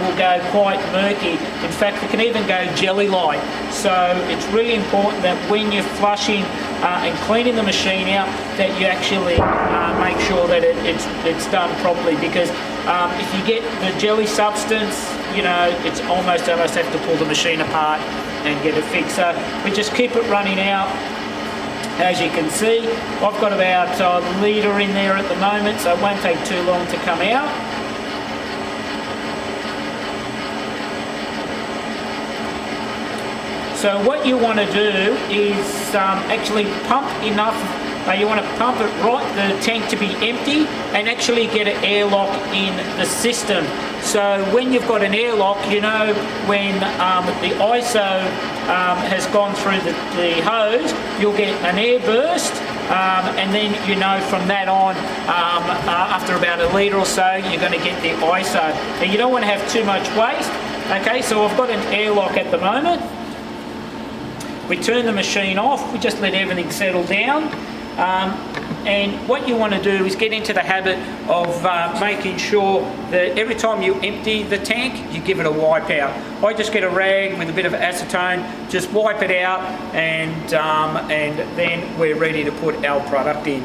will go quite murky. In fact, it can even go jelly-like. So it's really important that when you're flushing and cleaning the machine out, that you actually make sure that it's done properly, because if you get the jelly substance, it's almost have to pull the machine apart and get it fixed. So we just keep it running out. As you can see, I've got about a litre in there at the moment, so it won't take too long to come out. So what you want to do is actually pump enough. You want to pump it the tank to be empty, and actually get an airlock in the system. So when you've got an airlock, when the ISO has gone through the hose, you'll get an air burst, and then from that on, after about a litre or so, you're going to get the ISO. Now you don't want to have too much waste. Okay, so I've got an airlock at the moment. We turn the machine off, we just let everything settle down. And what you want to do is get into the habit of making sure that every time you empty the tank, you give it a wipe out. I just get a rag with a bit of acetone, just wipe it out, and then we're ready to put our product in.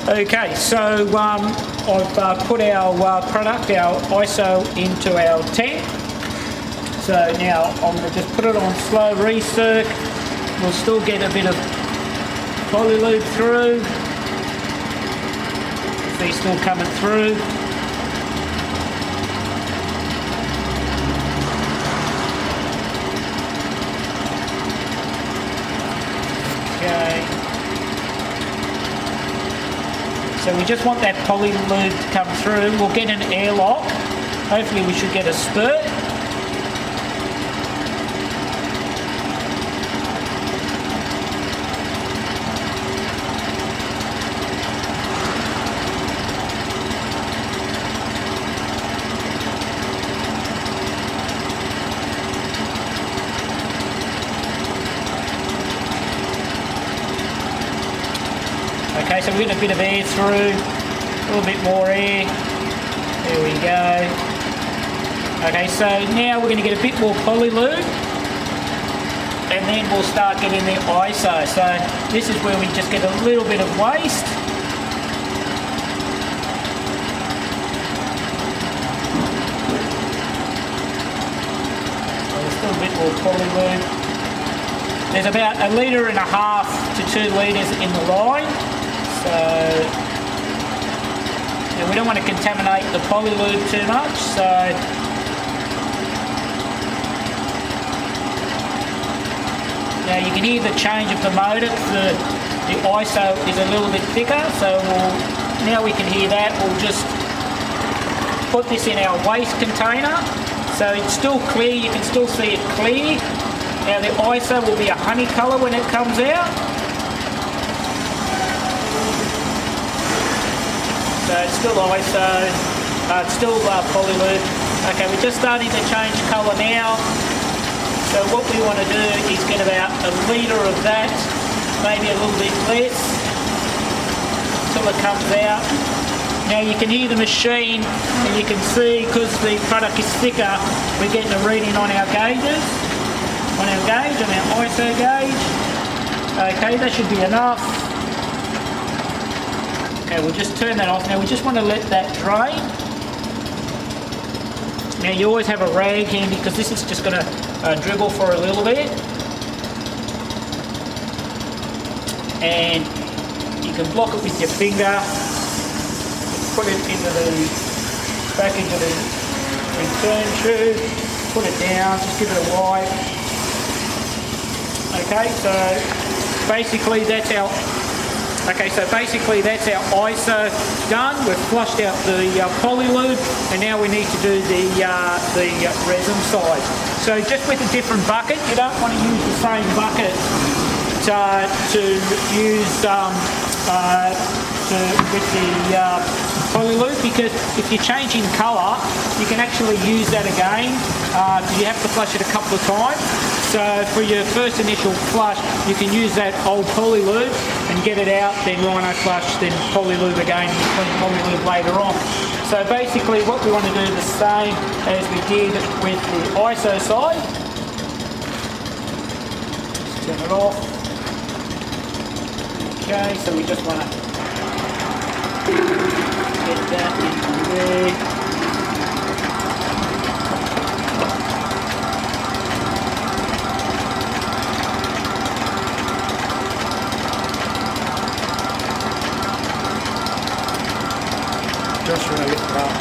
Okay, so I've put our product, our ISO, into our tank. So now I'm going to just put it on slow recirc. We'll still get a bit of polylube through. See, still coming through. Okay. So we just want that polylube to come through. We'll get an airlock. Hopefully we should get a spurt. Okay, so we're getting a bit of air through, a little bit more air. There we go. Okay, so now we're going to get a bit more polylube, and then we'll start getting the ISO. So this is where we just get a little bit of waste. So there's still a bit more polylube. There's about 1.5 to 2 litres in the line. So And we don't want to contaminate the polylube too much, so now you can hear the change of the motor. The ISO is a little bit thicker, so now we can hear that. We'll just put this in our waste container. So it's still clear, you can still see it clear. Now the ISO will be a honey colour when it comes out. So it's still ISO, it's still polylube. Okay, we're just starting to change colour now. So what we want to do is get about a litre of that, maybe a little bit less, until it comes out. Now you can hear the machine, and you can see, because the product is thicker, we're getting a reading on our gauges, on our ISO gauge. Okay, that should be enough. Okay, we'll just turn that off. Now we just want to let that drain. Now you always have a rag handy, because this is just going to dribble for a little bit. And you can block it with your finger. Put it back into the return tube, put it down, just give it a wipe. Okay, so basically that's our ISO done. We've flushed out the polylube, and now we need to do the resin side. So just with a different bucket, you don't want to use the same bucket to use with the polylube, because if you're changing colour, you can actually use that again. You have to flush it a couple of times. So for your first initial flush, you can use that old polylube and get it out, then rhino flush, then polylube again, and clean polylube later on. So basically what we want to do the same as we did with the ISO side. Just turn it off. Okay, so we just want to get that into there. Just want to lift it up.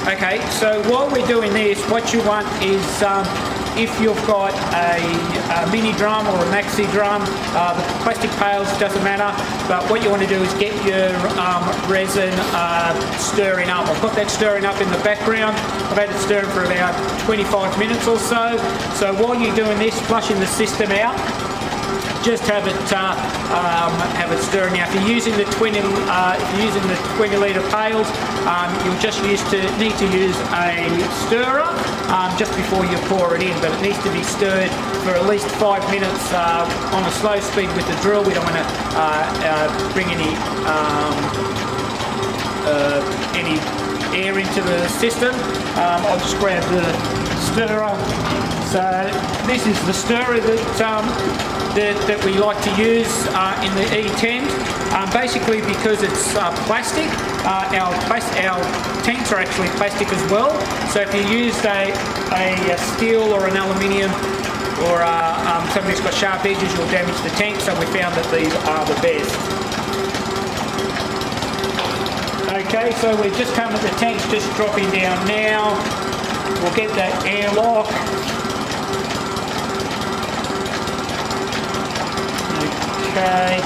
Okay, so while we're doing this, what you want is if you've got a mini drum or a maxi drum, the plastic pails, doesn't matter, but what you want to do is get your resin stirring up. I've got that stirring up in the background. I've had it stirring for about 25 minutes or so. So while you're doing this, flushing the system out, just have it stirring. Now, if you're using the 20 litre pails, you'll just need to use a stirrer just before you pour it in, but it needs to be stirred for at least 5 minutes on a slow speed with the drill. We don't want to bring any air into the system. I'll just grab the stirrer. So this is the stirrer that we like to use in the E10. Basically because it's plastic, our tanks are actually plastic as well. So if you used a steel or an aluminium or something that's got sharp edges, you'll damage the tank. So we found that these are the best. Okay, so we're just coming, the tank's just dropping down now. We'll get that airlock. Okay,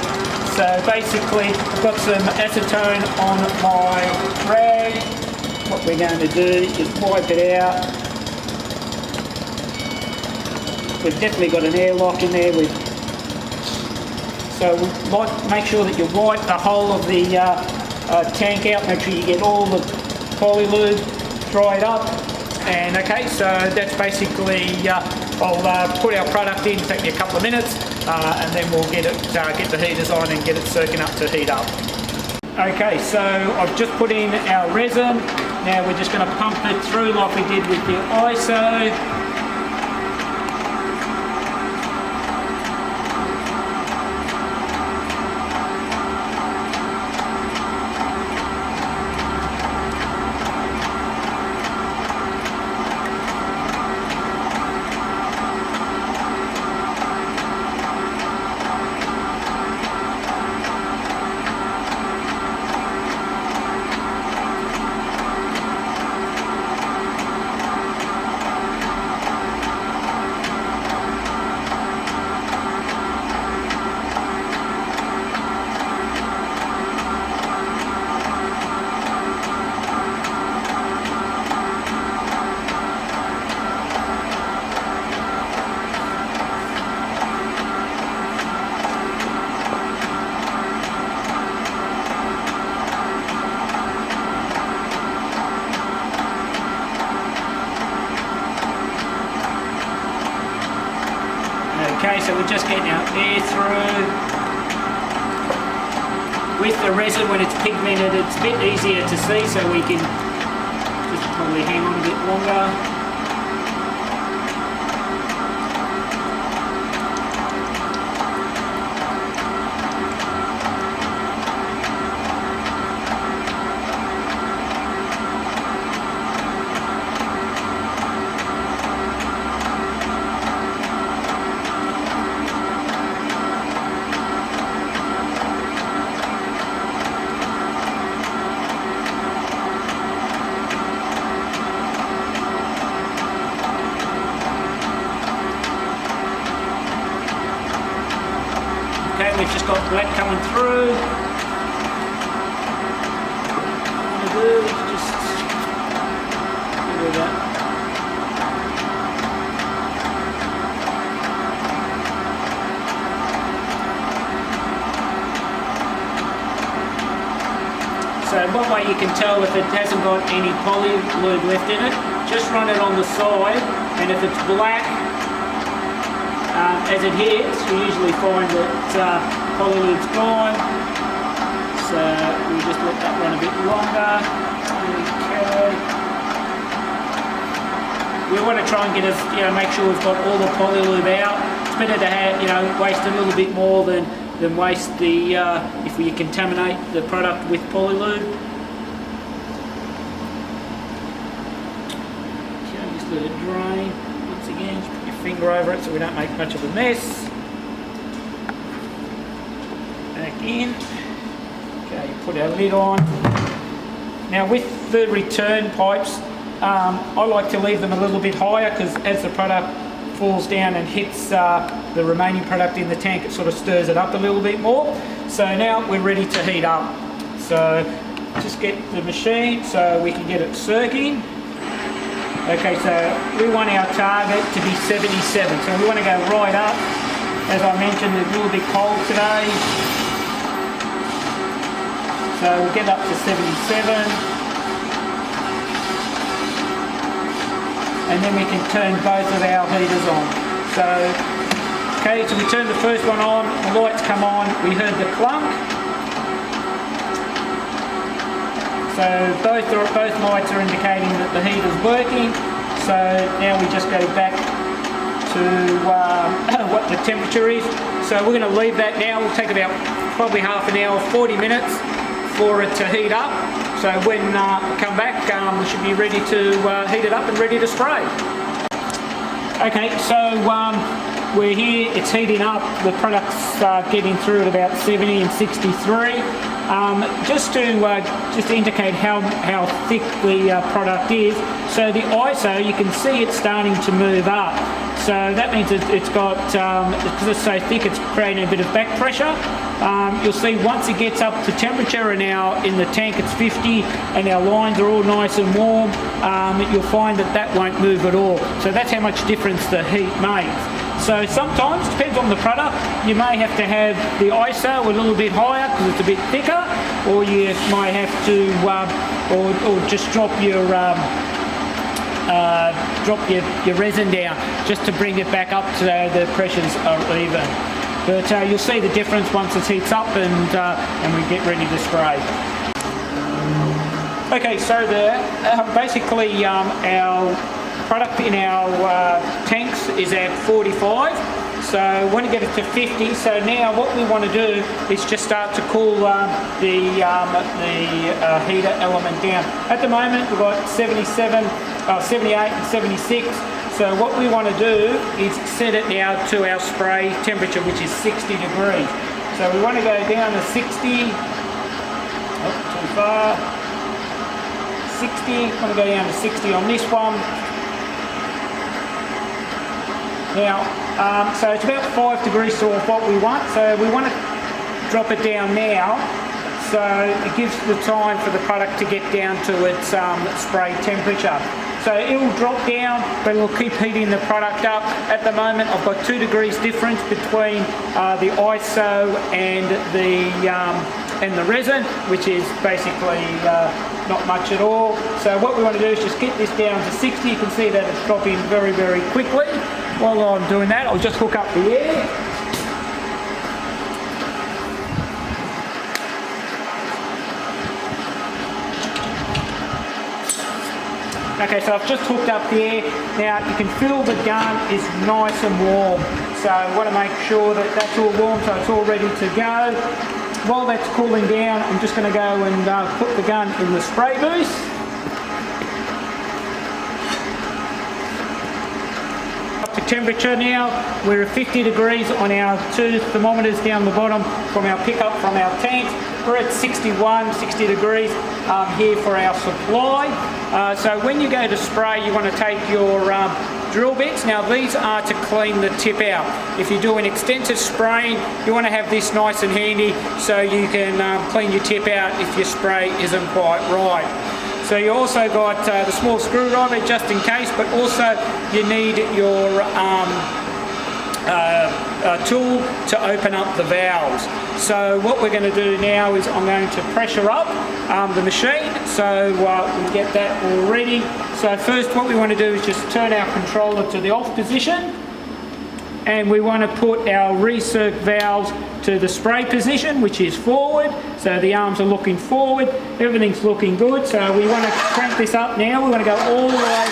so basically I've got some acetone on my rag. What we're going to do is wipe it out. We've definitely got an airlock in there. So make sure that you wipe the whole of the tank out. Make sure you get all the polylube dried up. And okay, so that's basically, I'll put our product in, take me a couple of minutes, and then we'll get the heaters on and get it circling up to heat up. Okay, so I've just put in our resin. Now we're just going to pump it through like we did with the ISO. just getting our air through. With the resin, when it's pigmented, it's a bit easier to see, so we can just probably hang on a bit longer. Okay, we've just got black coming through. What I'm going to do is just do that. So one way you can tell if it hasn't got any poly lube left in it, just run it on the side, and if it's black, as it hits, you usually find that poly lube's gone. So we just let that run a bit longer. Okay. We want to try and get us, make sure we've got all the poly lube out. It's better to have, waste a little bit more than waste the if we contaminate the product with poly lube. Okay, just let it drain. Once again, just put your finger over it so we don't make much of a mess. Back in. Okay, put our lid on. Now with the return pipes, I like to leave them a little bit higher because as the product falls down and hits the remaining product in the tank, it sort of stirs it up a little bit more. So now we're ready to heat up. So just get the machine so we can get it circling. Okay, so we want our target to be 77. So we want to go right up. As I mentioned, it's a little bit cold today. So we'll get up to 77. And then we can turn both of our heaters on. So, okay, so we turn the first one on, the lights come on, we heard the clunk. So both lights are indicating that the heater's working. So now we just go back to what the temperature is. So we're going to leave that now. We'll take about probably half an hour, 40 minutes for it to heat up. So when we come back, we should be ready to heat it up and ready to spray. Okay, so we're here, it's heating up, the product's getting through at about 70 and 63. Just to indicate how thick the product is, so the ISO, you can see it's starting to move up. So that means it's got, because it's so thick, it's creating a bit of back pressure. You'll see once it gets up to temperature, and now in the tank it's 50 and our lines are all nice and warm, you'll find that won't move at all. So that's how much difference the heat makes. So sometimes, depends on the product, you may have to have the ISO a little bit higher because it's a bit thicker, or you might have to, or just drop your resin down just to bring it back up so the pressures are even. But you'll see the difference once it heats up and we get ready to spray. Okay, so basically our product in our tanks is at 45. So I want to get it to 50. So now what we want to do is just start to cool the heater element down. At the moment we've got 78 and 76. So what we want to do is set it now to our spray temperature, which is 60 degrees. So we want to go down to 60. Oh, too far. 60. I want to go down to 60 on this one. Now, so it's about 5 degrees to what we want. So we want to drop it down now. So it gives the time for the product to get down to its spray temperature. So it will drop down, but it will keep heating the product up. At the moment, I've got 2 degrees difference between the ISO and the resin, which is basically not much at all. So what we want to do is just get this down to 60. You can see that it's dropping very, very quickly. While I'm doing that, I'll just hook up the air. Okay, so I've just hooked up the air. Now you can feel the gun is nice and warm. So I want to make sure that that's all warm, so it's all ready to go. While that's cooling down, I'm just going to go and put the gun in the spray booth. Up to temperature now, we're at 50 degrees on our 2 thermometers down the bottom from our pickup from our tank. We're at 61, 60 degrees here for our supply. So when you go to spray, you want to take your drill bits. Now these are to clean the tip out. If you do an extensive spraying, you want to have this nice and handy so you can clean your tip out if your spray isn't quite right. So you also got the small screwdriver just in case, but also you need your tool to open up the valves. So what we're going to do now is I'm going to pressure up the machine, so we get that all ready. So first what we want to do is just turn our controller to the off position, and we want to put our recirc valves to the spray position, which is forward. So the arms are looking forward, everything's looking good. So we want to crank this up now. We want to go all the way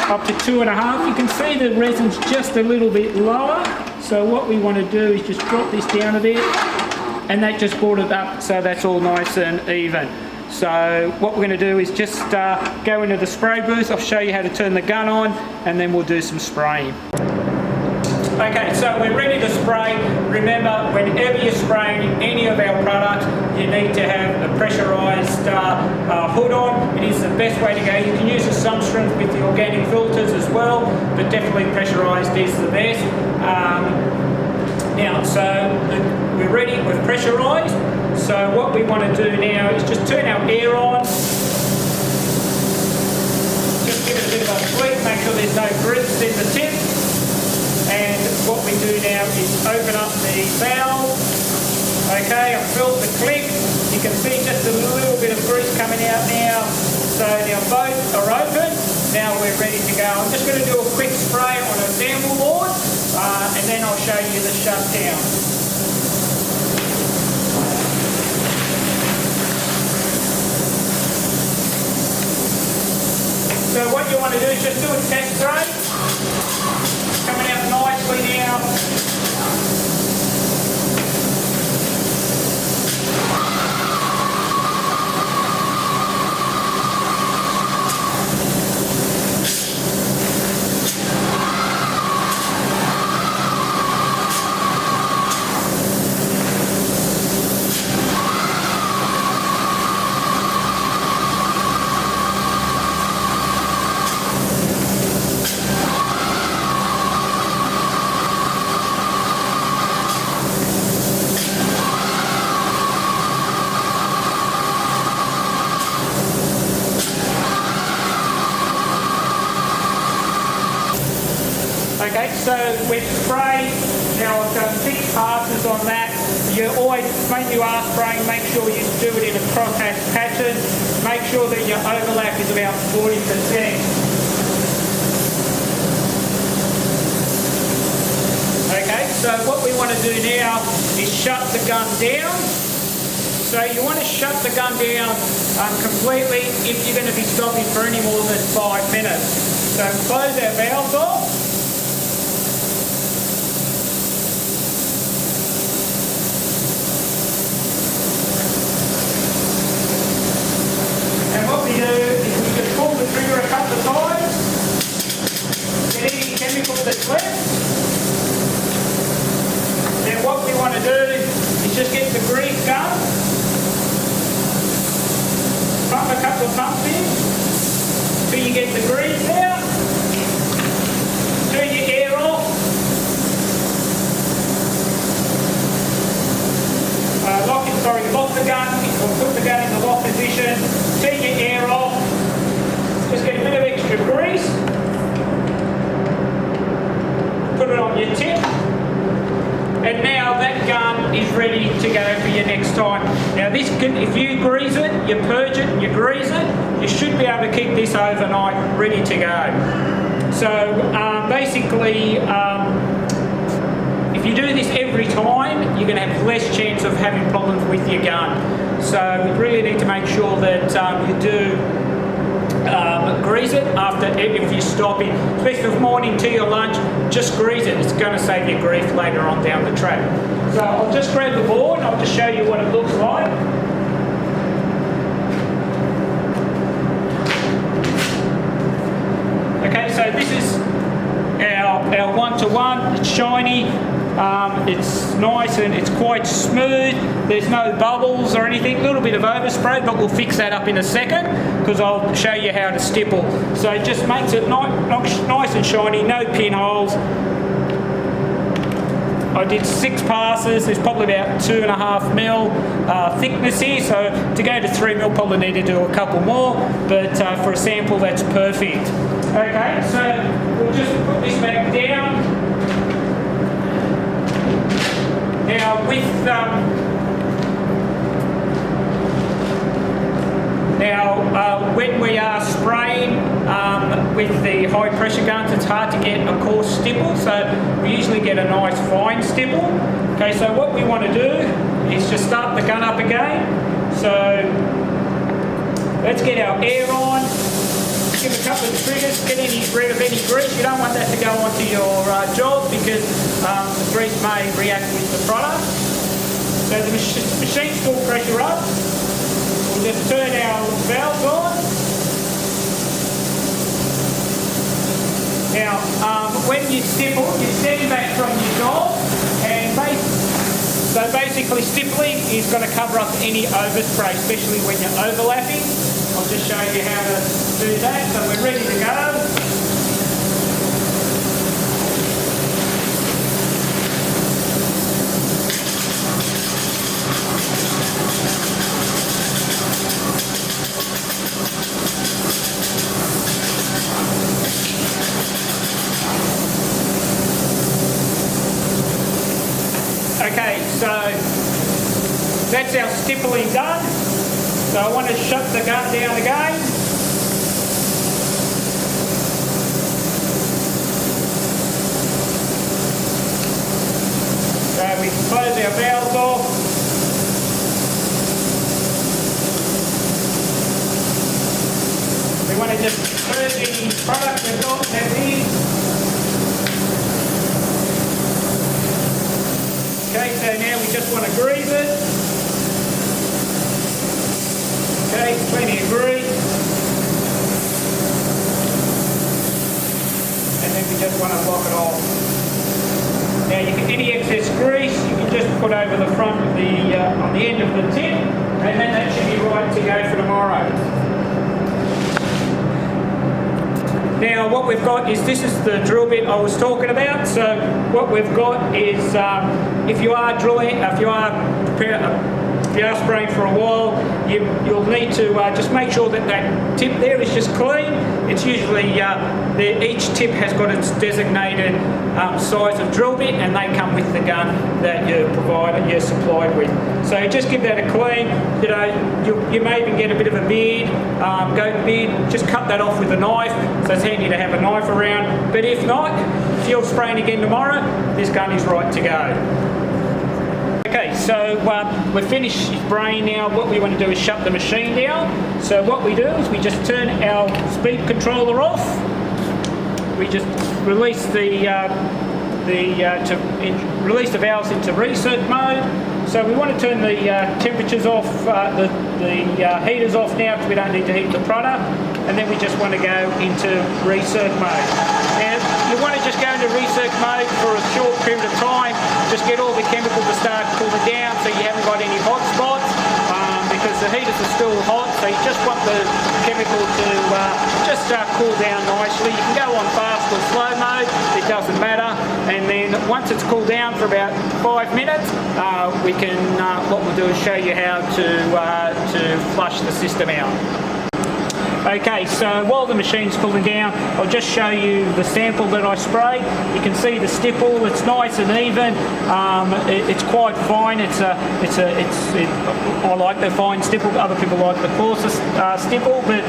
up to 2.5. You can see the resin's just a little bit lower. So what we want to do is just drop this down a bit, and that just brought it up so that's all nice and even. So what we're going to do is just go into the spray booth. I'll show you how to turn the gun on, and then we'll do some spraying. Okay, so we're ready to spray. Remember, whenever you're spraying any of our products, you need to have a pressurised hood on. It is the best way to go. You can use the some strength with the organic filters as well, but definitely pressurised is the best. Now, so we're ready, we've pressurised. So what we want to do now is just turn our air on. Just give it a bit of a tweak, make sure there's no grease in the tip. And what we do now is open up the valve. Okay, I've filled the clip. You can see just a little bit of grease coming out now. So now both are open. Now we're ready to go. I'm just going to do a quick spray on a sample board, and then I'll show you the shutdown. So what you want to do is just do a test spray. Coming out nicely now. Okay, so with spray, now I've done 6 passes on that. You always, when you are spraying, make sure you do it in a crosshatch pattern. Make sure that your overlap is about 40%. Okay, so what we want to do now is shut the gun down. So you want to shut the gun down completely if you're going to be stopping for any more than 5 minutes. So close our valves off. And what we do is we just pull the trigger a couple of times, get any chemical that's left. Then what we want to do is just get the grease gun, pump a couple of pumps in till you get the grease out, turn your air off, lock the gun, or put the gun in the lock position, turn your air off, just get a bit of extra grease, put it on your tip, and now that gun is ready to go for your next time. Now this can, if you grease it, you purge it and you grease it, you should be able to keep this overnight ready to go. So basically, if you do this every time, you're going to have less chance of having problems with your gun. So we really need to make sure that you do grease it after if you're stopping, especially with morning to your lunch, just grease it. It's going to save you grief later on down the track. So I'll just grab the board and I'll just show you what it looks like. Okay, so this is our one-to-one. It's shiny, it's nice and it's quite smooth. There's no bubbles or anything. A little bit of overspray, but we'll fix that up in a second because I'll show you how to stipple. So it just makes it nice and shiny, no pinholes. I did 6 passes. There's probably about 2.5 mil thickness here, so to go to 3 mil probably need to do a couple more, but for a sample that's perfect. Okay, so we'll just put this back down. Now when we are spraying with the high pressure guns, it's hard to get a coarse stipple, so we usually get a nice fine stipple. Okay, so what we want to do is just start the gun up again. So let's get our air on, give a couple of triggers, get rid of any grease. You don't want that to go onto your job because the grease may react with the product. So the machine's full pressure up. We'll just turn our valves on. Now, when you stipple, you stand back from your job, and so basically stippling is going to cover up any overspray, especially when you're overlapping. I'll just show you how to do that. So we're ready to go. Okay, so that's our stippling done. So I want to shut the gun down again. So we close our valves off. We want to just put any product we've got in. Okay, so now we just want to grease it. Okay, plenty of grease. And then we just want to block it off. Now any excess grease you can just put over the front of the, on the end of the tip, and then that should be right to go for tomorrow. Now what we've got is, this is the drill bit I was talking about. So what we've got is, if you are drilling, if you are spraying for a while, you'll need to just make sure that that tip there is just clean. It's usually, each tip has got its designated size of drill bit, and they come with the gun that you're supplied with. So just give that a clean. You know, you may even get a bit of a beard, goat beard. Just cut that off with a knife. So it's handy to have a knife around. But if not, if you're spraying again tomorrow, this gun is right to go. Okay, so we're finished spraying now. What we want to do is shut the machine down. So what we do is we just turn our speed controller off. We just release the valves into recirc mode. So we want to turn the temperatures off, the heaters off now because we don't need to heat the product. And then we just want to go into recirc mode. Now you want to just go into recirc mode for a short period of time. Just get all the chemical to start cooling down so you haven't got any hot spots, because the heaters are still hot, so you just want the chemical to just cool down nicely. You can go on fast or slow mode, it doesn't matter. And then once it's cooled down for about 5 minutes, we can, what we'll do is show you how to flush the system out. Okay, so while the machine's cooling down, I'll just show you the sample that I sprayed. You can see the stipple; it's nice and even. It's quite fine. I like the fine stipple. Other people like the coarser stipple, but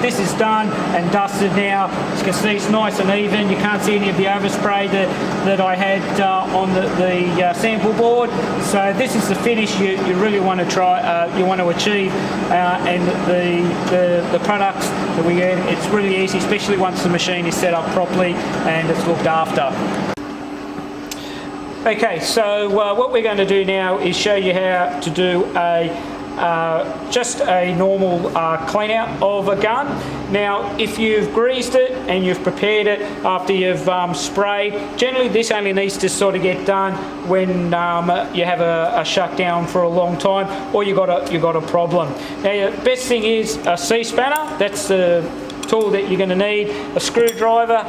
this is done and dusted now. As you can see, it's nice and even. You can't see any of the overspray that I had on the sample board. So this is the finish you really want to try. You want to achieve, and the products that we get. It's really easy, especially once the machine is set up properly and it's looked after. Okay, so what we're going to do now is show you how to do just a normal clean out of a gun. Now, if you've greased it and you've prepared it after you've sprayed, generally this only needs to sort of get done when you have a shutdown for a long time, or you got a problem. Now, the best thing is a C-spanner. That's the tool that you're going to need, a screwdriver,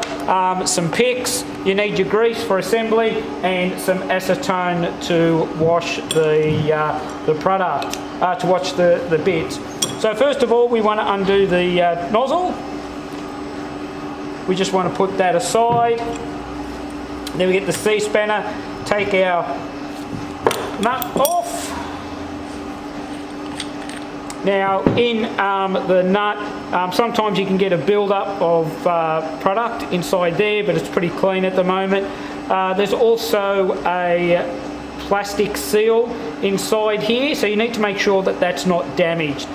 some picks, you need your grease for assembly, and some acetone to wash the product, to wash the bits. So first of all, we want to undo the nozzle. We just want to put that aside. Then we get the C-spanner, take our nut off. Now in the nut, sometimes you can get a build-up of product inside there, but it's pretty clean at the moment. There's also a plastic seal inside here, so you need to make sure that that's not damaged.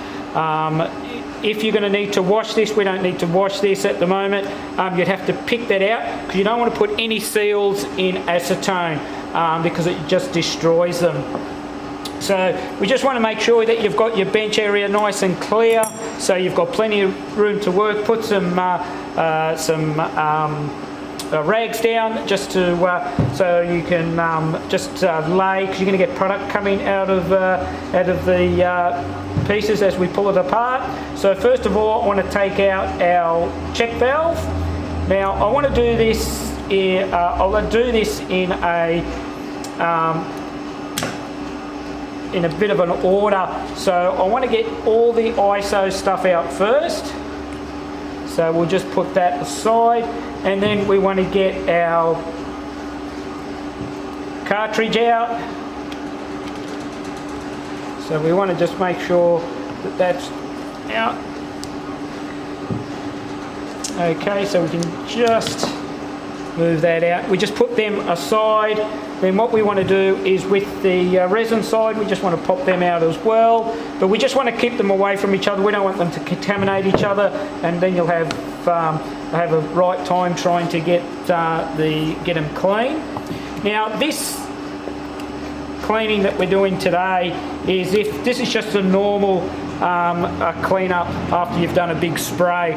If you're going to need to wash this, we don't need to wash this at the moment. You'd have to pick that out because you don't want to put any seals in acetone because it just destroys them. So we just want to make sure that you've got your bench area nice and clear, so you've got plenty of room to work. Put some rags down just to so you can just lay, because you're going to get product coming out of the pieces as we pull it apart. So first of all, I want to take out our check valve. Now I want to do this. I'll do this in a bit of an order. So I want to get all the ISO stuff out first. So we'll just put that aside, and then we want to get our cartridge out. So we want to just make sure that that's out. Okay, so we can just move that out. We just put them aside. Then what we want to do is with the resin side, we just want to pop them out as well. But we just want to keep them away from each other. We don't want them to contaminate each other, and then you'll have a right time trying to get them clean. Now this cleaning that we're doing today is, if this is just a normal clean up after you've done a big spray.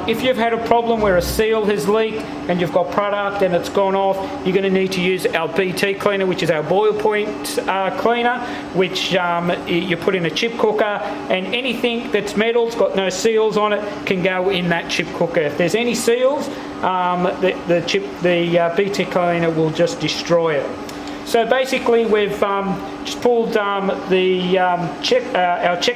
If you've had a problem where a seal has leaked and you've got product and it's gone off, you're going to need to use our BT cleaner, which is our boil point cleaner, which you put in a chip cooker, and anything that's metal's got no seals on it can go in that chip cooker. If there's any seals, the BT cleaner will just destroy it. So basically we've just pulled our check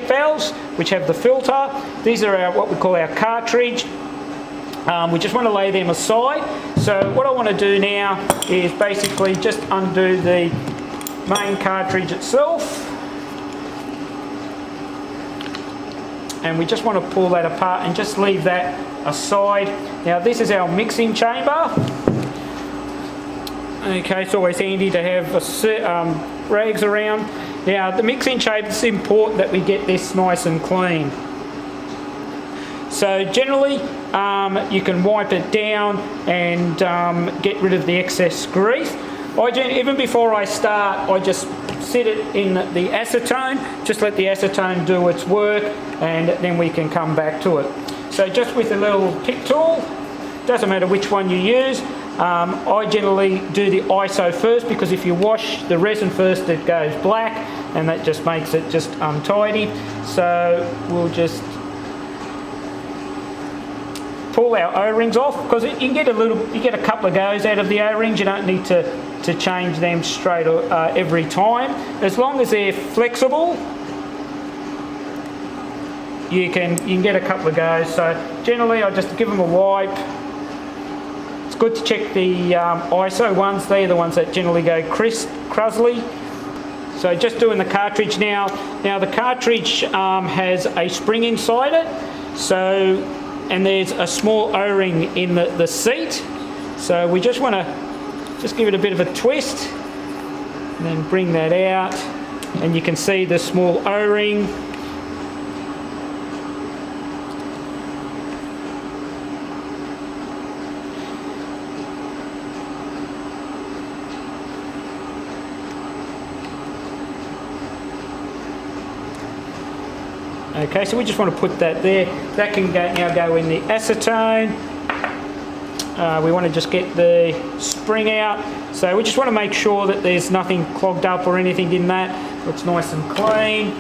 valves, which have the filter. These are what we call our cartridge. We just want to lay them aside. So what I want to do now is basically just undo the main cartridge itself. And we just want to pull that apart and just leave that aside. Now this is our mixing chamber. Okay, it's always handy to have rags around. Now the mixing chamber, it's important that we get this nice and clean. So generally you can wipe it down and get rid of the excess grease. Even before I start, I just set it in the acetone, just let the acetone do its work, and then we can come back to it. So just with a little pick tool, doesn't matter which one you use. I generally do the ISO first, because if you wash the resin first it goes black and that just makes it just untidy. So we'll just pull our O-rings off, because you get a couple of goes out of the O-rings. You don't need to change them straight every time. As long as they're flexible, you can get a couple of goes. So generally I just give them a wipe. It's good to check the ISO ones. They're the ones that generally go crusty. So just doing the cartridge now. Now the cartridge has a spring inside it, and there's a small O-ring in the seat. So we just want to just give it a bit of a twist and then bring that out, and you can see the small O-ring. Okay, so we just want to put that there. That can now go in the acetone. We want to just get the spring out. So we just want to make sure that there's nothing clogged up or anything in that. Looks nice and clean.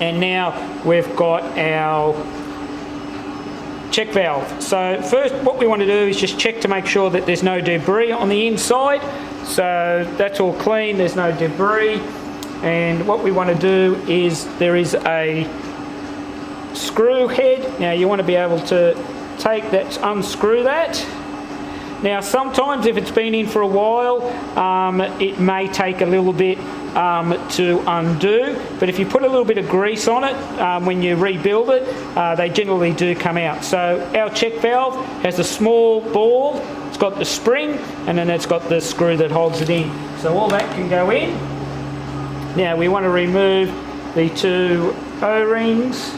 And now we've got our check valve. So first what we want to do is just check to make sure that there's no debris on the inside. So that's all clean, there's no debris. And what we want to do is there is a screw head. Now you want to be able to take that, unscrew that. Now sometimes if it's been in for a while, it may take a little bit to undo, but if you put a little bit of grease on it when you rebuild it, they generally do come out. So our check valve has a small ball, it's got the spring, and then it's got the screw that holds it in. So all that can go in. Now we want to remove the two O-rings.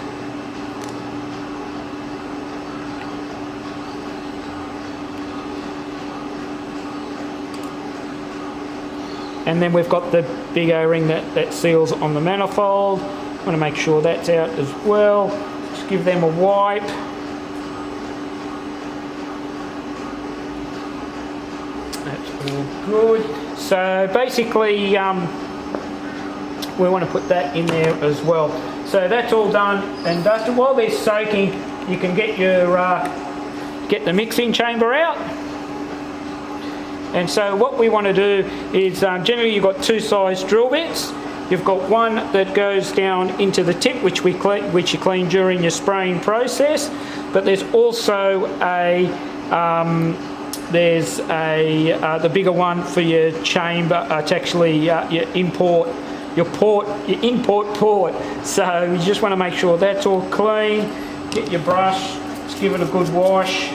And then we've got the big O-ring that seals on the manifold. Want to make sure that's out as well. Just give them a wipe. That's all good. So basically, we want to put that in there as well. So that's all done and dusted. While they're soaking, you can get your get the mixing chamber out. And so what we want to do is generally you've got two size drill bits. You've got one that goes down into the tip, which you clean during your spraying process. But there's also the bigger one for your chamber. It's actually your import port. So you just want to make sure that's all clean. Get your brush, just give it a good wash.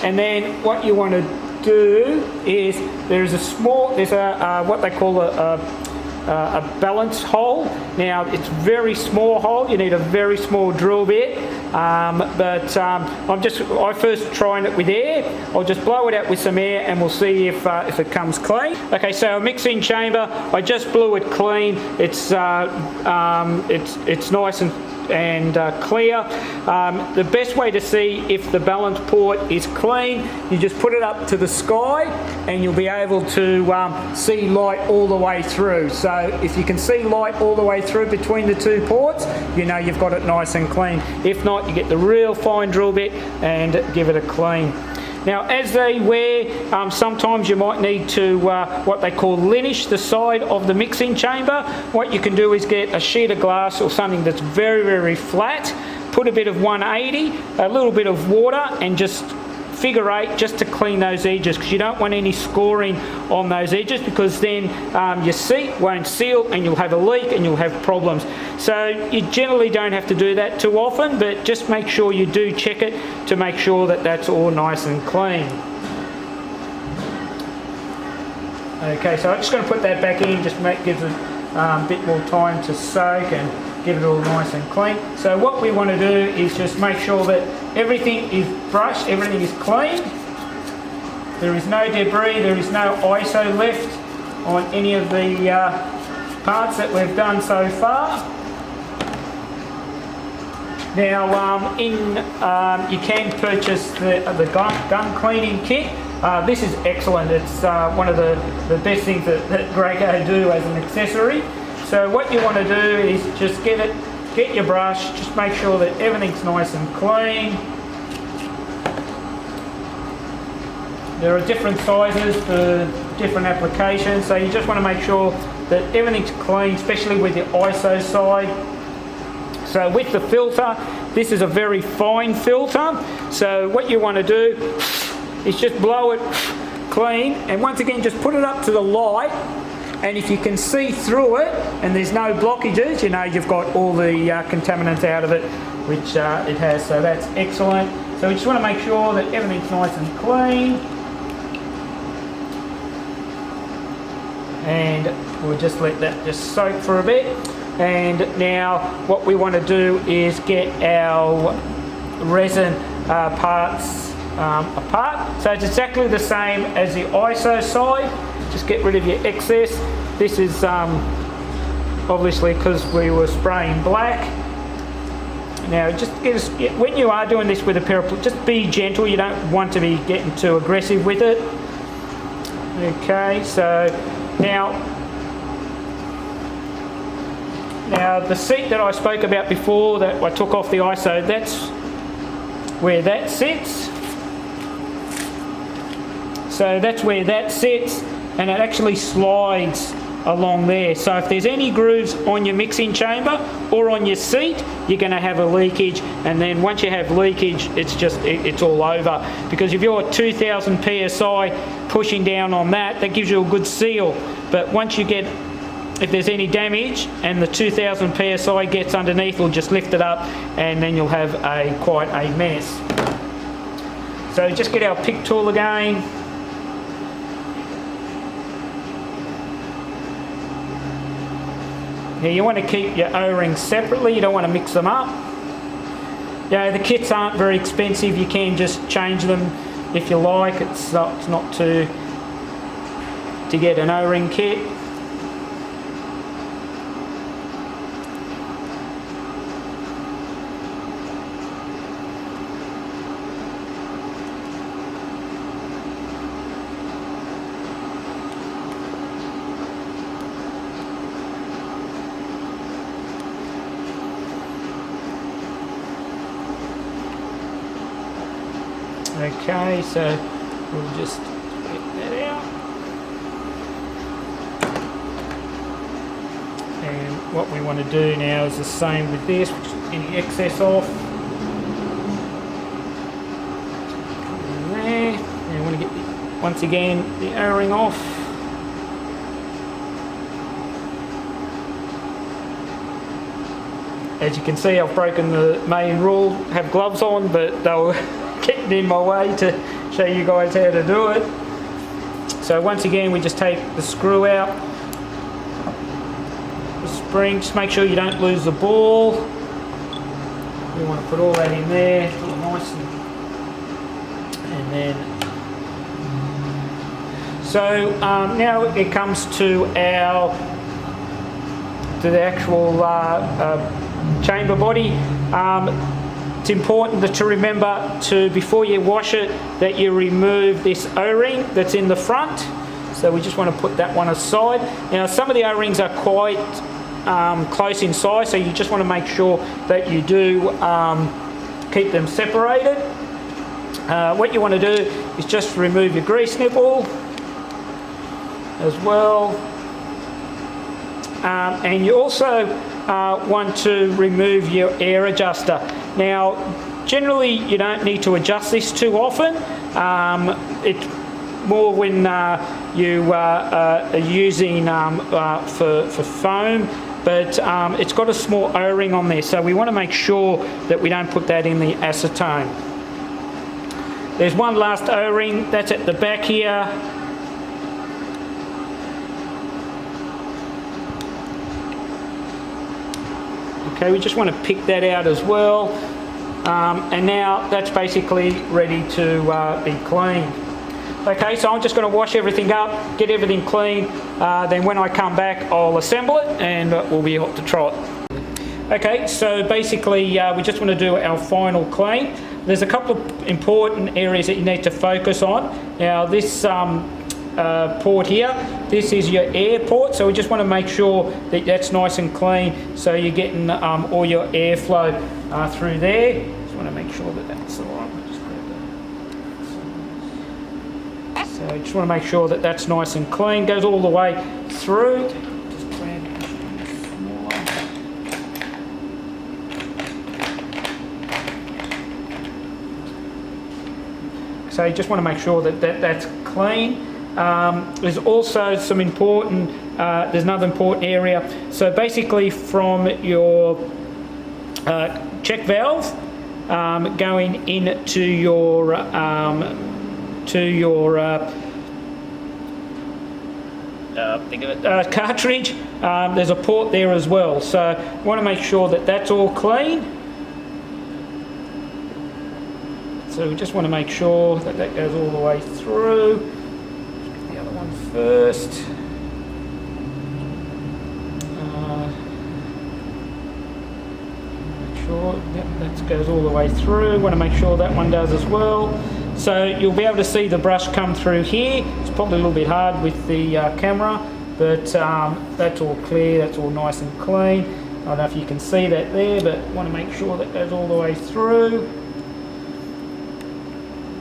And then what you want to do is there's what they call a balance hole. Now it's very small hole. You need a very small drill bit. I first trying it with air. I'll just blow it out with some air and we'll see if it comes clean. Okay, so a mixing chamber. I just blew it clean. It's nice and clear. The best way to see if the balance port is clean, you just put it up to the sky and you'll be able to see light all the way through. So if you can see light all the way through between the two ports, you know you've got it nice and clean. If not, you get the real fine drill bit and give it a clean. Now as they wear, sometimes you might need to what they call linish the side of the mixing chamber. What you can do is get a sheet of glass or something that's very, very flat, put a bit of 180, a little bit of water and just figure eight just to clean those edges, because you don't want any scoring on those edges, because then your seat won't seal and you'll have a leak and you'll have problems. So you generally don't have to do that too often, but just make sure you do check it to make sure that that's all nice and clean. Okay, so I'm just going to put that back in, just gives it a bit more time to soak and give it all nice and clean. So what we want to do is just make sure that everything is brushed, everything is clean. There is no debris, there is no ISO left on any of the parts that we've done so far. Now you can purchase the gun cleaning kit. This is excellent. It's one of the best things that Graco do as an accessory. So what you want to do is just get your brush, just make sure that everything's nice and clean. There are different sizes for different applications, so you just want to make sure that everything's clean, especially with the ISO side. So with the filter, this is a very fine filter. So what you want to do is just blow it clean, and once again just put it up to the light. And if you can see through it and there's no blockages, you know you've got all the contaminants out of it, which it has, so that's excellent. So we just want to make sure that everything's nice and clean. And we'll just let that just soak for a bit. And now what we want to do is get our resin parts apart. So it's exactly the same as the ISO side. Just get rid of your excess. This is obviously, because we were spraying black. Now, just when you are doing this with a pair of, just be gentle. You don't want to be getting too aggressive with it. Okay, so now the seat that I spoke about before that I took off the ISO, that's where that sits. So that's where that sits, and it actually slides along there. So if there's any grooves on your mixing chamber or on your seat, you're going to have a leakage, and then once you have leakage, it's all over. Because if you're 2000 psi pushing down on that, that gives you a good seal. But once you get, if there's any damage and the 2000 psi gets underneath, we'll just lift it up, and then you'll have quite a mess. So just get our pick tool again. Now you want to keep your O-rings separately, you don't want to mix them up. The kits aren't very expensive, you can just change them if you like. It's not to get an O-ring kit. Okay, so we'll just get that out. And what we want to do now is the same with this, any excess off. There. And I want to get, once again, the O-ring off. As you can see, I've broken the main rule, have gloves on, but they'll getting in my way to show you guys how to do it. So once again, we just take the screw out, the spring, just make sure you don't lose the ball. We want to put all that in there, all nice, and then. So now it comes to the actual chamber body. It's important to remember before you wash it, that you remove this O-ring that's in the front. So we just want to put that one aside. Now some of the O-rings are quite close in size, so you just want to make sure that you do keep them separated. What you want to do is just remove your grease nipple as well. And you also want to remove your air adjuster. Now, generally you don't need to adjust this too often. It's more when you are using for foam, but it's got a small O-ring on there, so we want to make sure that we don't put that in the acetone. There's one last O-ring, that's at the back here. Okay, we just want to pick that out as well. And now that's basically ready to be cleaned. Okay, so I'm just going to wash everything up, get everything clean. Then when I come back, I'll assemble it and we'll be off to trot. Okay, so basically we just want to do our final clean. There's a couple of important areas that you need to focus on. Now this port here, this is your air port, so we just want to make sure that that's nice and clean, so you're getting all your airflow through there. Just want to make sure that that's all right. So I just want to make sure that that's nice and clean, goes all the way through. Just grab it smaller. So you just want to make sure that that's clean. There's also some important, there's another important area. So basically from your check valve going into your cartridge, there's a port there as well. So you want to make sure that that's all clean. So we just want to make sure that that goes all the way through. The other one first. way through. Want to make sure that one does as well. So you'll be able to see the brush come through here. It's probably a little bit hard with the camera, but that's all clear, that's all nice and clean. I don't know if you can see that there, but want to make sure that goes all the way through.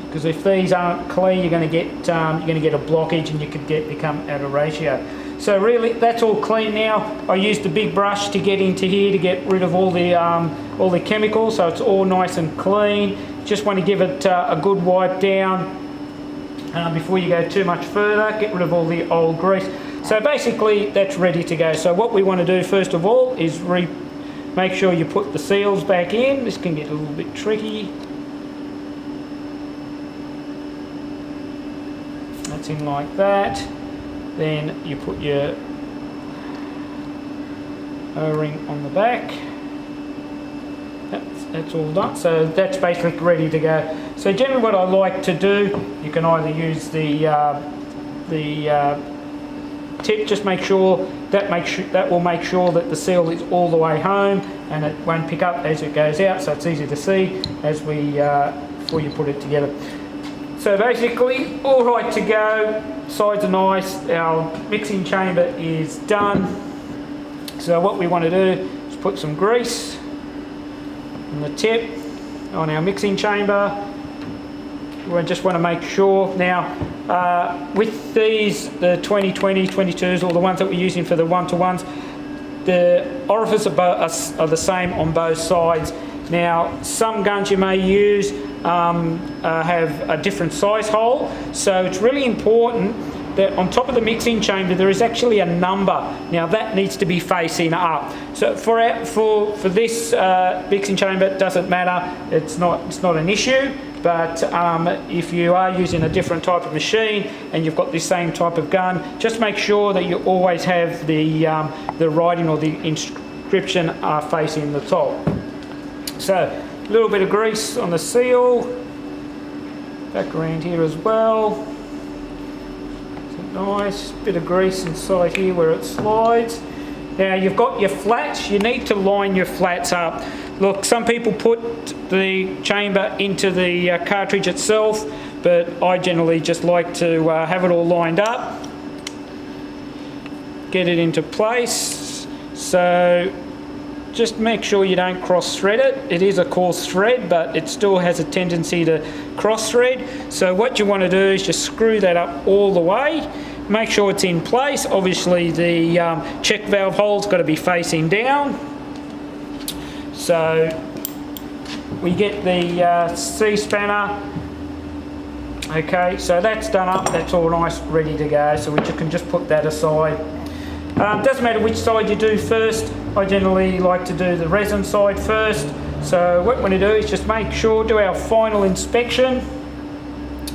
Because if these aren't clean, you're going to get a blockage, and you could become out of ratio. So really, that's all clean now. I used a big brush to get into here to get rid of all the chemicals, so it's all nice and clean. Just want to give it a good wipe down before you go too much further. Get rid of all the old grease. So basically, that's ready to go. So what we want to do first of all is make sure you put the seals back in. This can get a little bit tricky. That's in like that. Then you put your O-ring on the back. That's all done. So that's basically ready to go. So generally what I like to do, you can either use the tip, just make sure that will make sure that the seal is all the way home and it won't pick up as it goes out, so it's easy to see as before you put it together. So basically, all right to go. Sides are nice. Our mixing chamber is done. So what we want to do is put some grease on the tip on our mixing chamber. We just want to make sure. Now, with these, the 2020, 22s, or the ones that we're using for the 1-to-1s, the orifices are the same on both sides. Now, some guns you may use have a different size hole, so it's really important that on top of the mixing chamber there is actually a number. Now that needs to be facing up. So for this mixing chamber, it doesn't matter. It's not an issue. But if you are using a different type of machine and you've got the same type of gun, just make sure that you always have the writing or the inscription facing the top. So a little bit of grease on the seal, back around here as well. So nice bit of grease inside here where it slides. Now you've got your flats. You need to line your flats up. Look, some people put the chamber into the cartridge itself, but I generally just like to have it all lined up, get it into place. So just make sure you don't cross thread it. It is a coarse thread, but it still has a tendency to cross thread. So what you want to do is just screw that up all the way. Make sure it's in place. Obviously the check valve hole's got to be facing down. So we get the C-spanner. Okay, so that's done up. That's all nice, ready to go. So we can just put that aside. Doesn't matter which side you do first. I generally like to do the resin side first. So what we're going to do is just make sure, do our final inspection.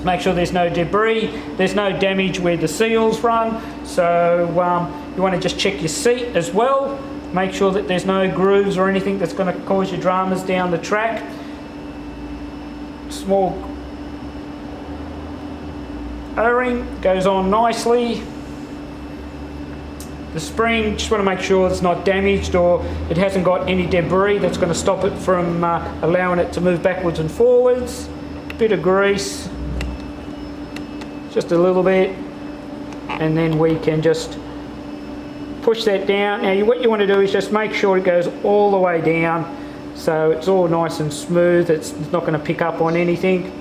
Make sure there's no debris, there's no damage where the seals run. So you want to just check your seat as well. Make sure that there's no grooves or anything that's going to cause you dramas down the track. Small O-ring goes on nicely. The spring, just want to make sure it's not damaged or it hasn't got any debris that's going to stop it from allowing it to move backwards and forwards. Bit of grease, just a little bit, and then we can just push that down. Now what you want to do is just make sure it goes all the way down so it's all nice and smooth. It's not going to pick up on anything.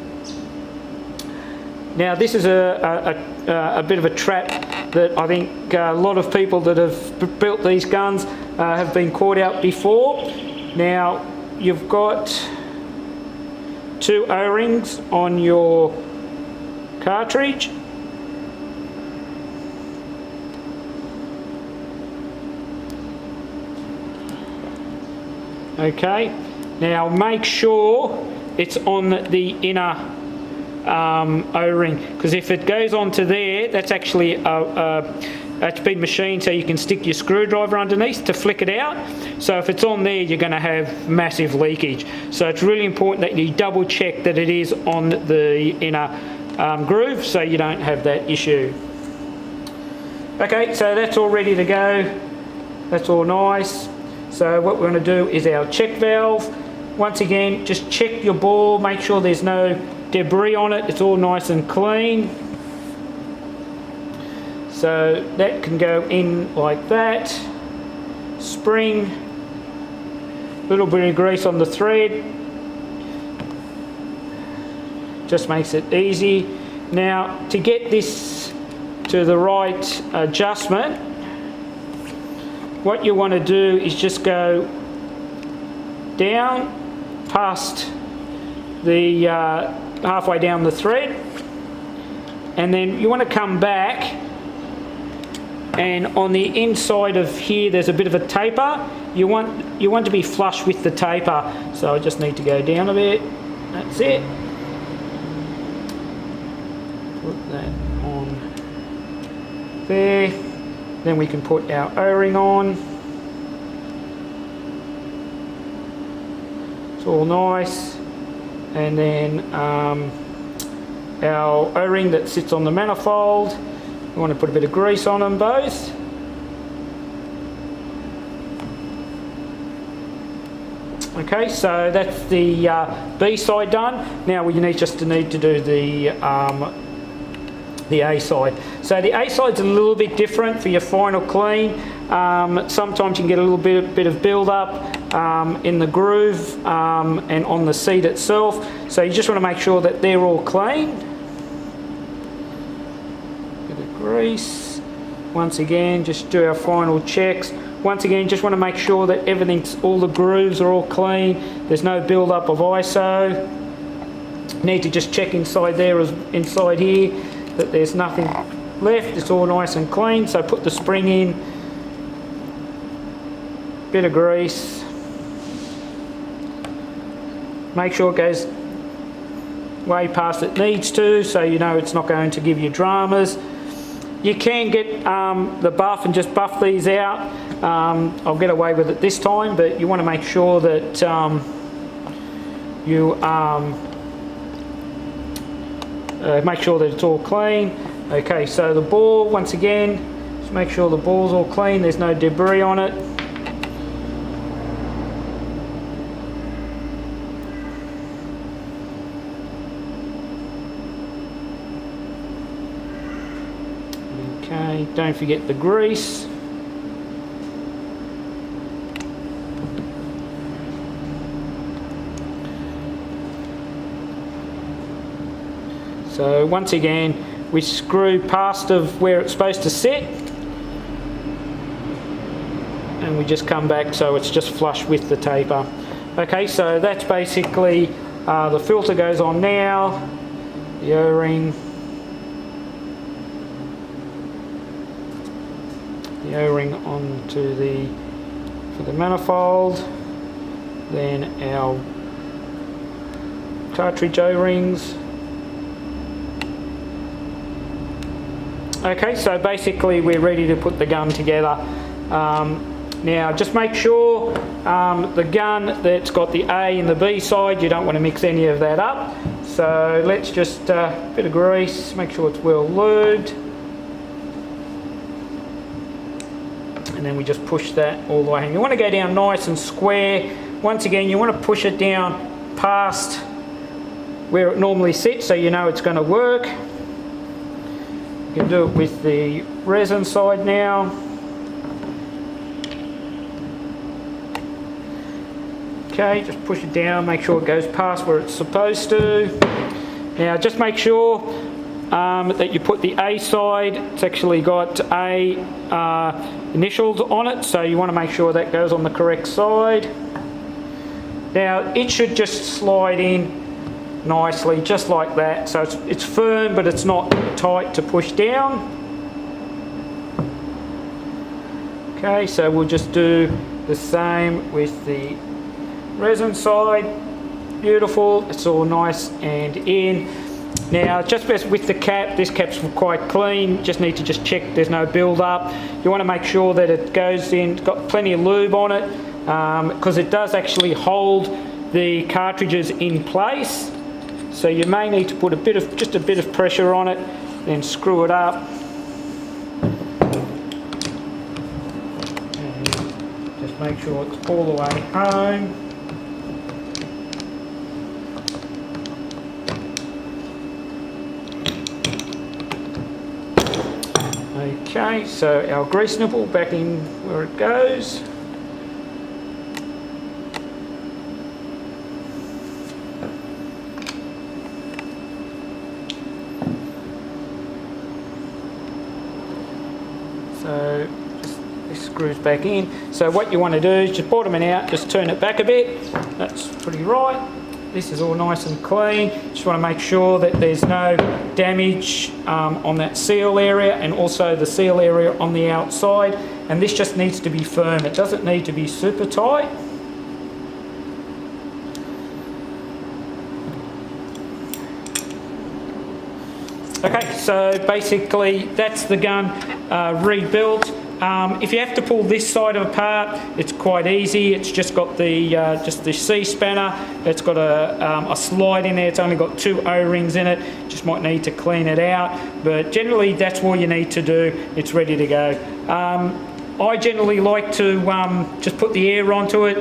Now this is a bit of a trap that I think a lot of people that have built these guns have been caught out before. Now you've got 2 O-rings on your cartridge. Okay, now make sure it's on the inner O-ring, because if it goes onto there, that's actually that's been machined so you can stick your screwdriver underneath to flick it out. So if it's on there, you're going to have massive leakage. So it's really important that you double check that it is on the inner groove so you don't have that issue. Okay, so that's all ready to go. That's all nice. So what we're going to do is our check valve. Once again, just check your ball, make sure there's no debris on it, it's all nice and clean. So that can go in like that. Spring, little bit of grease on the thread, just makes it easy. Now to get this to the right adjustment, what you want to do is just go down past the halfway down the thread, and then you want to come back, and on the inside of here there's a bit of a taper. You want to be flush with the taper, so I just need to go down a bit. That's it. Put that on there. Then we can put our O-ring on. It's all nice. And then our O-ring that sits on the manifold. We want to put a bit of grease on them both. Okay, so that's the B side done. Now we need to do the A side. So the A side's a little bit different for your final clean. Sometimes you can get a little bit of build up in the groove and on the seat itself. So you just want to make sure that they're all clean. Bit of grease. Once again, just do our final checks. Once again, just want to make sure that all the grooves are all clean. There's no build up of ISO. Need to just check inside there, inside here, that there's nothing left. It's all nice and clean. So put the spring in, bit of grease. Make sure it goes way past it needs to, so you know it's not going to give you dramas. You can get the buff and just buff these out. I'll get away with it this time, but you want to make sure that you make sure that it's all clean. Okay, so the ball, once again, just make sure the ball's all clean, there's no debris on it. Okay, don't forget the grease. So once again, we screw past of where it's supposed to sit, and we just come back so it's just flush with the taper. Okay, so that's basically the filter goes on now, the O-ring, onto for the manifold, then our cartridge O-rings. Okay, so basically we're ready to put the gun together. Now just make sure the gun that's got the A and the B side, you don't want to mix any of that up. So let's just bit of grease, make sure it's well lubed. And then we just push that all the way in. You want to go down nice and square. Once again, you want to push it down past where it normally sits so you know it's going to work. You can do it with the resin side now. Okay, just push it down, make sure it goes past where it's supposed to. Now just make sure that you put the A side, it's actually got A initials on it, so you want to make sure that goes on the correct side. Now it should just slide in nicely, just like that. So it's firm, but it's not tight to push down. Okay, so we'll just do the same with the resin side. Beautiful, it's all nice and in. Now just with the cap, this cap's quite clean, just need to just check there's no build up. You want to make sure that it goes in, it's got plenty of lube on it, because it does actually hold the cartridges in place. So you may need to put just a bit of pressure on it, then screw it up. And just make sure it's all the way home. Okay, so our grease nipple back in where it goes. So just this screws back in. So what you want to do is just bottom it out, just turn it back a bit. That's pretty right. This is all nice and clean. Just want to make sure that there's no damage on that seal area and also the seal area on the outside. And this just needs to be firm. It doesn't need to be super tight. Okay, so basically that's the gun rebuilt. If you have to pull this side apart, it's quite easy. It's just got the C spanner. It's got a slide in there. It's only got 2 O-rings in it. Just might need to clean it out, but generally that's all you need to do. It's ready to go. I generally like to just put the air onto it,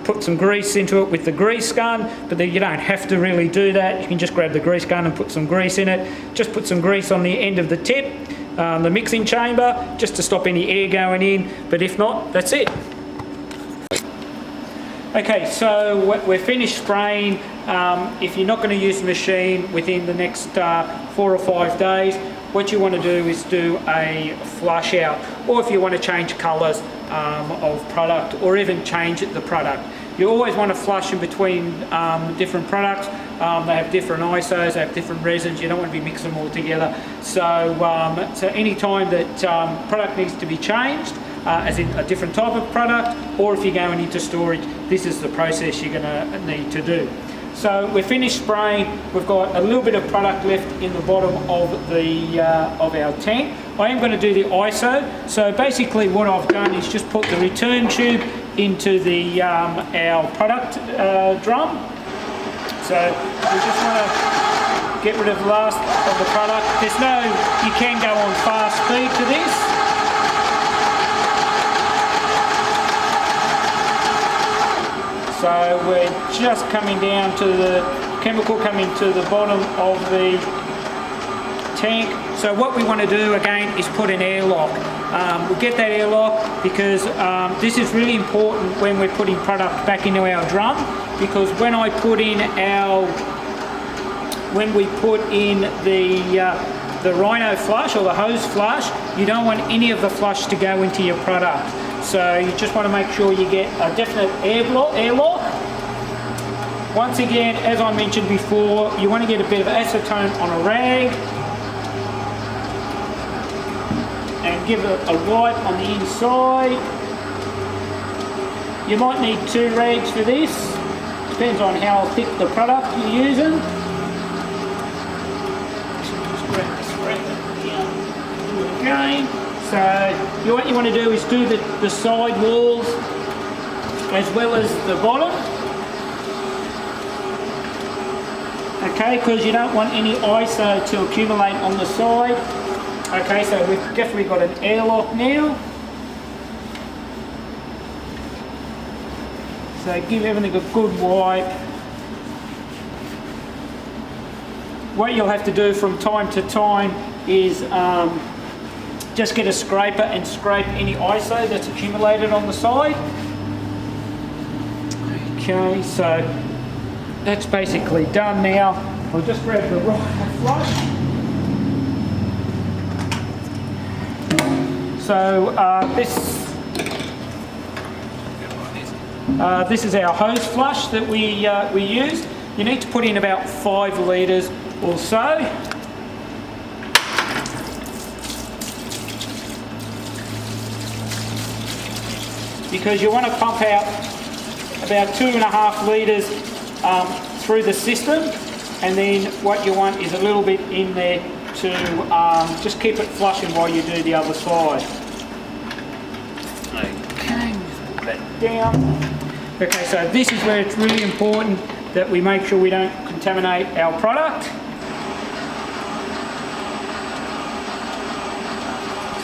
put some grease into it with the grease gun, but then you don't have to really do that. You can just grab the grease gun and put some grease in it. Just put some grease on the end of the tip, the mixing chamber, just to stop any air going in, but if not, that's it. Okay, so we're finished spraying. If you're not going to use the machine within the next 4 or 5 days, what you want to do is do a flush out, or if you want to change colours of product, or even change the product. You always want to flush in between different products. They have different ISOs, they have different resins. You don't want to be mixing them all together. So, so any time that product needs to be changed, as in a different type of product, or if you're going into storage, this is the process you're going to need to do. So we're finished spraying. We've got a little bit of product left in the bottom of our tank. I am going to do the ISO. So basically what I've done is just put the return tube into the our product drum. So we just want to get rid of the last of the product. You can go on fast speed to this. So we're just coming down to the chemical coming to the bottom of the tank. So what we want to do again is put an airlock. We'll get that airlock because this is really important when we're putting product back into our drum, because when we put in the rhino flush or the hose flush, you don't want any of the flush to go into your product. So you just want to make sure you get a definite airlock. Once again, as I mentioned before, you want to get a bit of acetone on a rag and give it a wipe on the inside. You might need 2 rags for this. Depends on how thick the product you're using. Spread it down. Do it again. So what you want to do is do the side walls as well as the bottom. Okay, because you don't want any ISO to accumulate on the side. Okay, so we've definitely got an airlock now. So give everything a good wipe. What you'll have to do from time to time is just get a scraper and scrape any ISO that's accumulated on the side. Okay, so that's basically done now. I'll just grab the rhino flush. So this is our hose flush that we use. You need to put in about 5 litres or so. Because you want to pump out about 2.5 litres through the system, and then what you want is a little bit in there to just keep it flushing while you do the other side. Okay, just put that down. Okay, so this is where it's really important that we make sure we don't contaminate our product.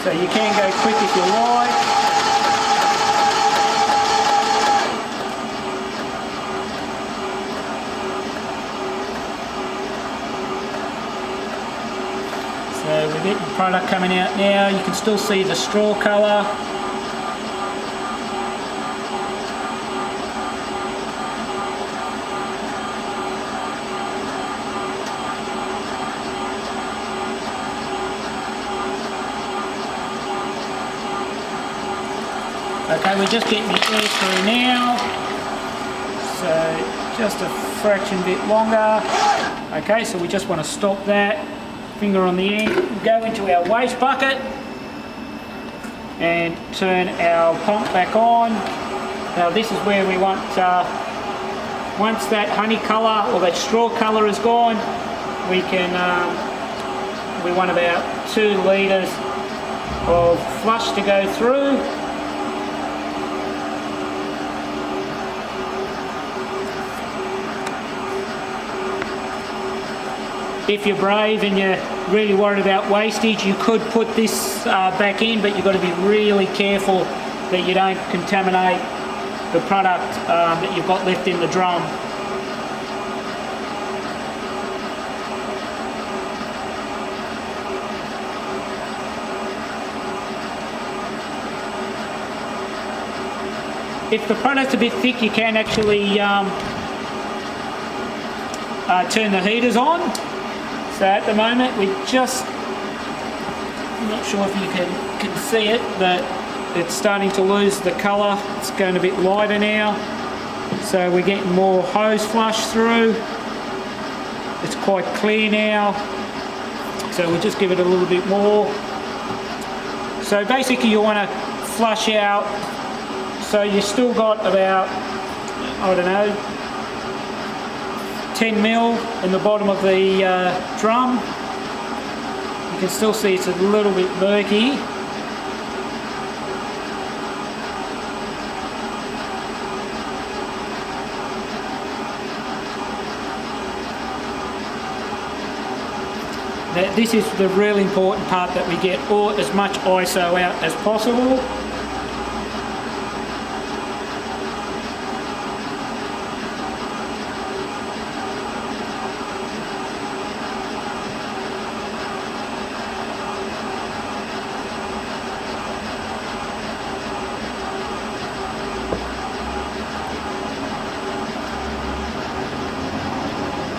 So you can go quick if you like. So We're getting the product coming out now. You can still see the straw colour. Okay, we're just getting the air through now, so just a fraction bit longer. Okay, so we just want to stop that, finger on the end, go into our waste bucket and turn our pump back on. Now this is where we want, once that honey colour or that straw colour is gone, we want about 2 litres of flush to go through. If you're brave and you're really worried about wastage, you could put this back in, but you've got to be really careful that you don't contaminate the product that you've got left in the drum. If the product's a bit thick, you can actually turn the heaters on. So at the moment I'm not sure if you can see it, but it's starting to lose the colour. It's going a bit lighter now. So we're getting more hose flush through. It's quite clear now. So we'll just give it a little bit more. So basically you want to flush out, so you still got about, I don't know, 10 mil in the bottom of the drum. You can still see it's a little bit murky. Now, this is the really important part, that we get as much ISO out as possible.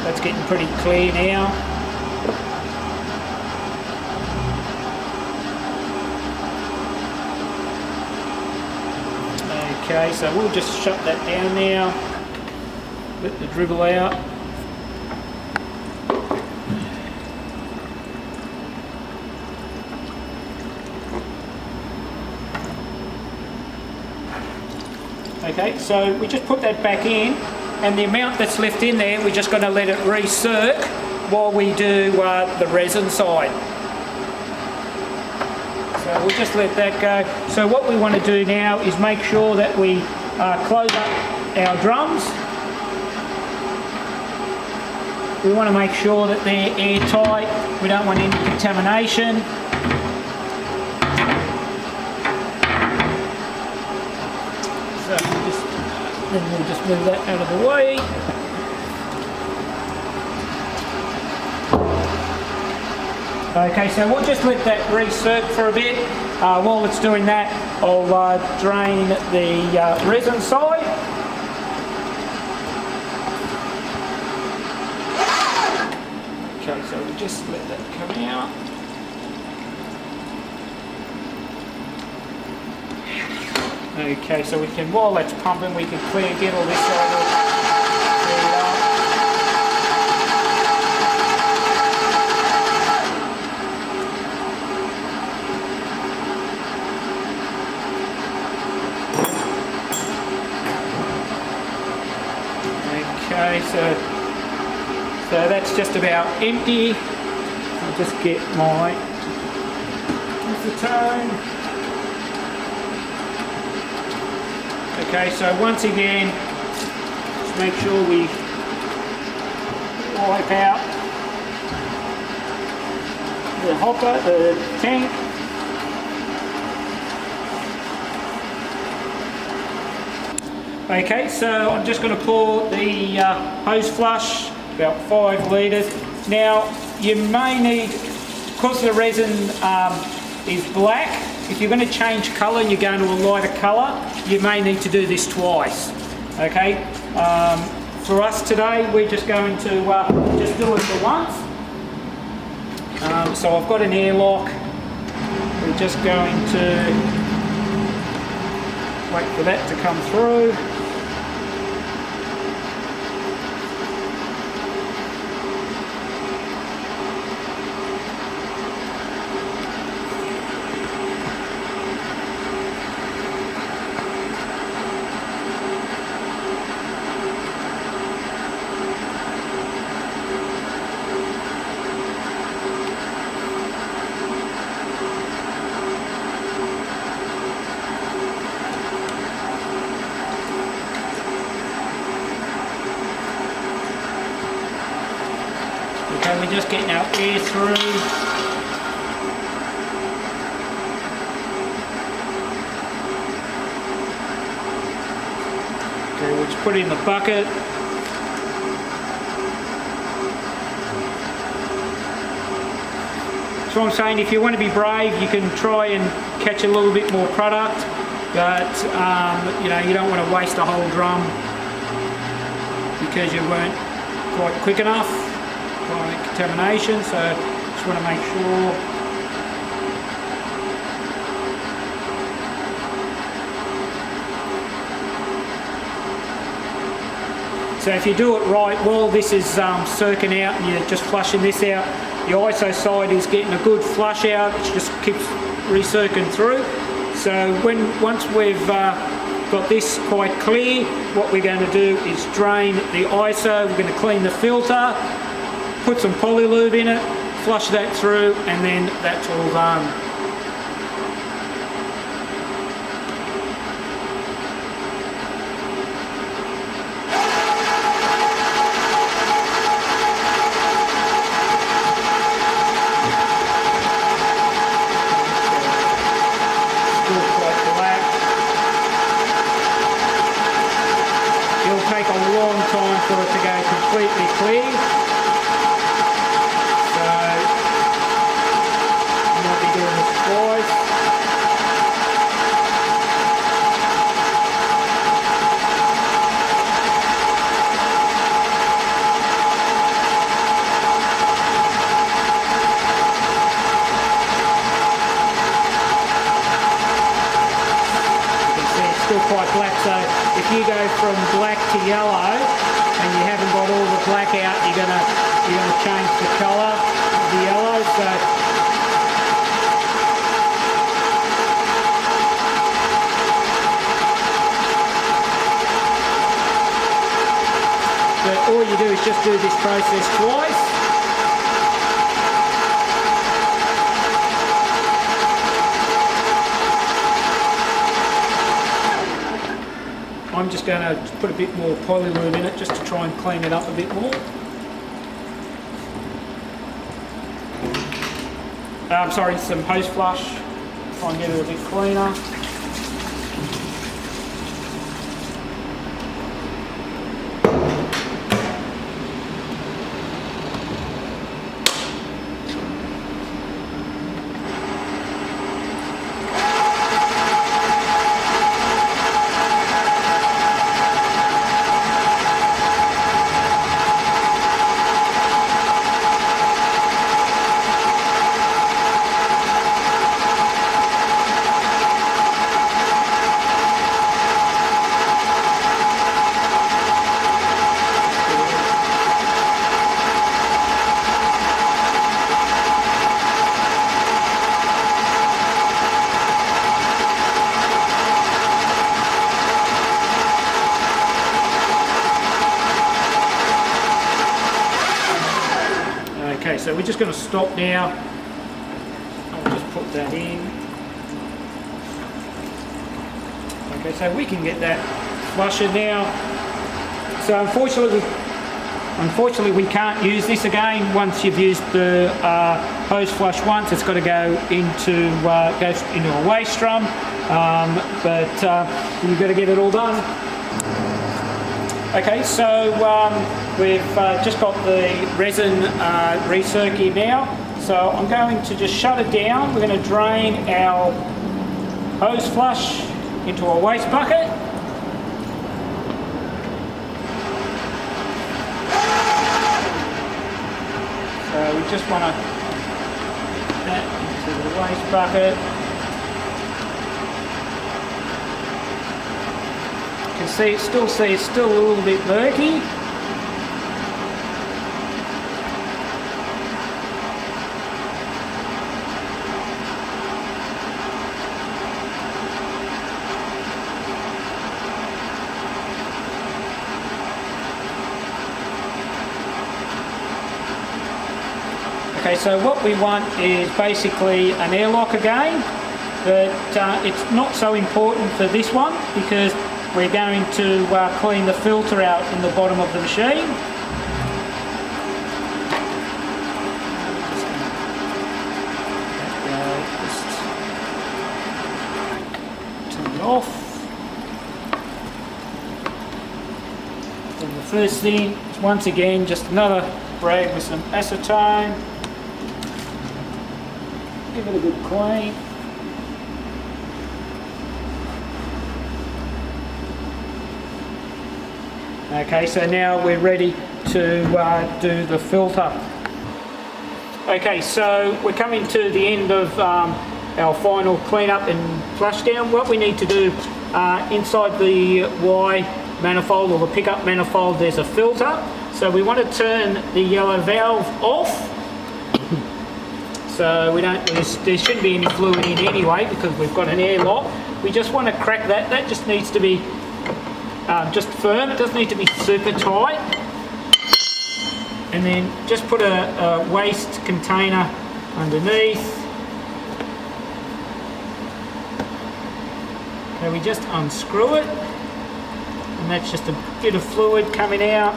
That's getting pretty clear now. Okay, so we'll just shut that down now. Let the dribble out. Okay, so we just put that back in. And the amount that's left in there, we're just going to let it recirc while we do the resin side. So we'll just let that go. So what we want to do now is make sure that we close up our drums. We want to make sure that they're airtight. We don't want any contamination. So then we'll just move that out of the way. Okay, so we'll just let that recirc for a bit. While it's doing that, I'll drain the resin side. Okay, so we'll just let that come out. Okay, so we can, while that's pumping, we can get all this side off. Okay, so that's just about empty. I'll just get my acetone. Okay, so once again, just make sure we wipe out the hopper, the tank. Okay, so I'm just going to pour the hose flush, about 5 litres. Now, you may need because the resin is black, if you're going to change colour and you're going to a lighter colour, you may need to do this twice. Okay, for us today, we're just going to just do it for once. So I've got an airlock. We're just going to wait for that to come through. Okay, we're just getting our air through. Okay, we'll just put it in the bucket. So I'm saying, if you want to be brave, you can try and catch a little bit more product, but you know, you don't want to waste a whole drum because you weren't quite quick enough by contamination. So just want to make sure. So if you do it right, while this is circling out and you're just flushing this out, the ISO side is getting a good flush out. It just keeps recircling through. So once we've got this quite clear, what we're going to do is drain the ISO. We're going to clean the filter, put some polylube in it, flush that through, and then that's all done. Take a long time for it to go completely clear, so I might be doing this twice. You can see it's still quite black, so if you go from black to yellow and you haven't got all the black out, you're gonna change the colour of the yellow. So but all you do is just do this process twice. I'm just going to put a bit more polylube in it just to try and clean it up a bit more. Sorry, some hose flush, try and get it a bit cleaner. Okay, so we're just going to stop now. I'll just put that in. Okay, so we can get that flusher now. So unfortunately we can't use this again. Once you've used the hose flush once, it's got to go into a waste drum. But you've got to get it all done. Okay, so we've just got the resin recircuit now. So So I'm going to just shut it down. We're going to drain our hose flush into our waste bucket. So we just want to put that into the waste bucket. You can see it's still a little bit murky. Okay, so what we want is basically an airlock again, but it's not so important for this one because we're going to clean the filter out in the bottom of the machine. Just turn it off. And the first thing is once again just another rag with some acetone. Give it a good clean. Okay, so now we're ready to do the filter. Okay, so we're coming to the end of our final cleanup and flush down. What we need to do inside the Y manifold or the pickup manifold, there's a filter. So we want to turn the yellow valve off. So there shouldn't be any fluid in anyway because we've got an airlock. We just want to crack that. That just needs to be just firm. It doesn't need to be super tight. And then just put a waste container underneath. Okay, we just unscrew it. And that's just a bit of fluid coming out.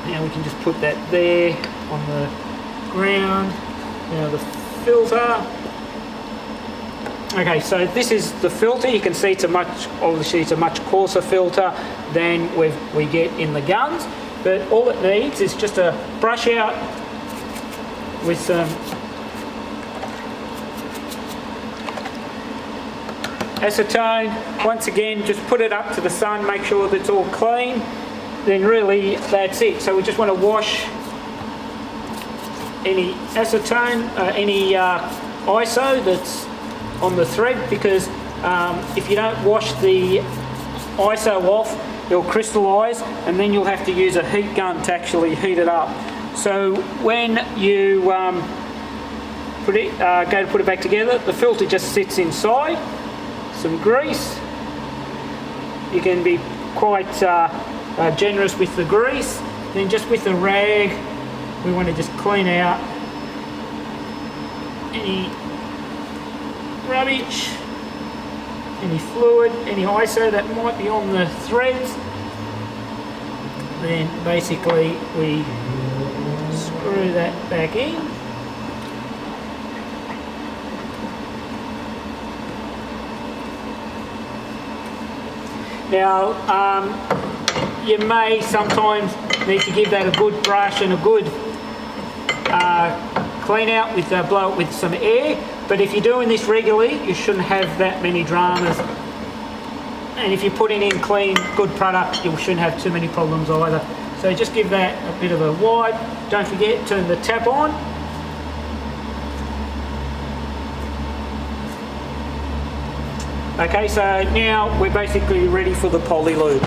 Now we can just put that there on the ground. Now the filter. Okay, so this is the filter. You can see it's a much coarser filter than we get in the guns. But all it needs is just a brush out with some acetone. Once again, just put it up to the sun, make sure that it's all clean. Then really that's it. So we just want to wash any acetone, any ISO that's on the thread, because if you don't wash the ISO off, it'll crystallise and then you'll have to use a heat gun to actually heat it up. So when you go to put it back together, the filter just sits inside. Some grease. You can be quite generous with the grease. Then just with the rag, we want to just clean out any rubbish, any fluid, any ISO that might be on the threads. Then basically we screw that back in. Now you may sometimes need to give that a good brush and a good clean out with blow it with some air, but if you're doing this regularly you shouldn't have that many dramas, and if you're putting in clean good product you shouldn't have too many problems either. So just give that a bit of a wipe. Don't forget, turn the tap on. Okay, so now we're basically ready for the poly lube.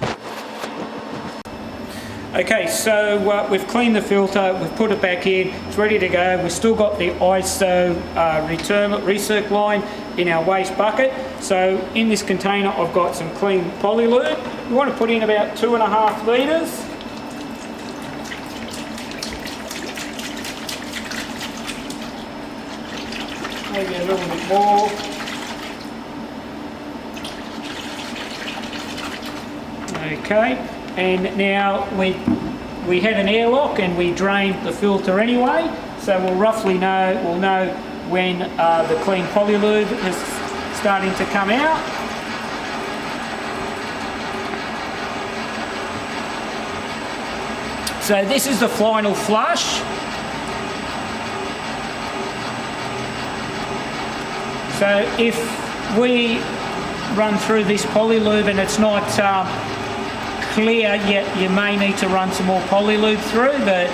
Okay, so we've cleaned the filter, we've put it back in, it's ready to go. We've still got the ISO recirc line in our waste bucket. So in this container I've got some clean poly lube. You want to put in about 2.5 litres. Maybe a little bit more. Okay, and now we had an airlock and we drained the filter anyway, so we'll roughly know when the clean poly lube is starting to come out. So this is the final flush. So if we run through this polylube and it's not clear yet, you may need to run some more polylube through, but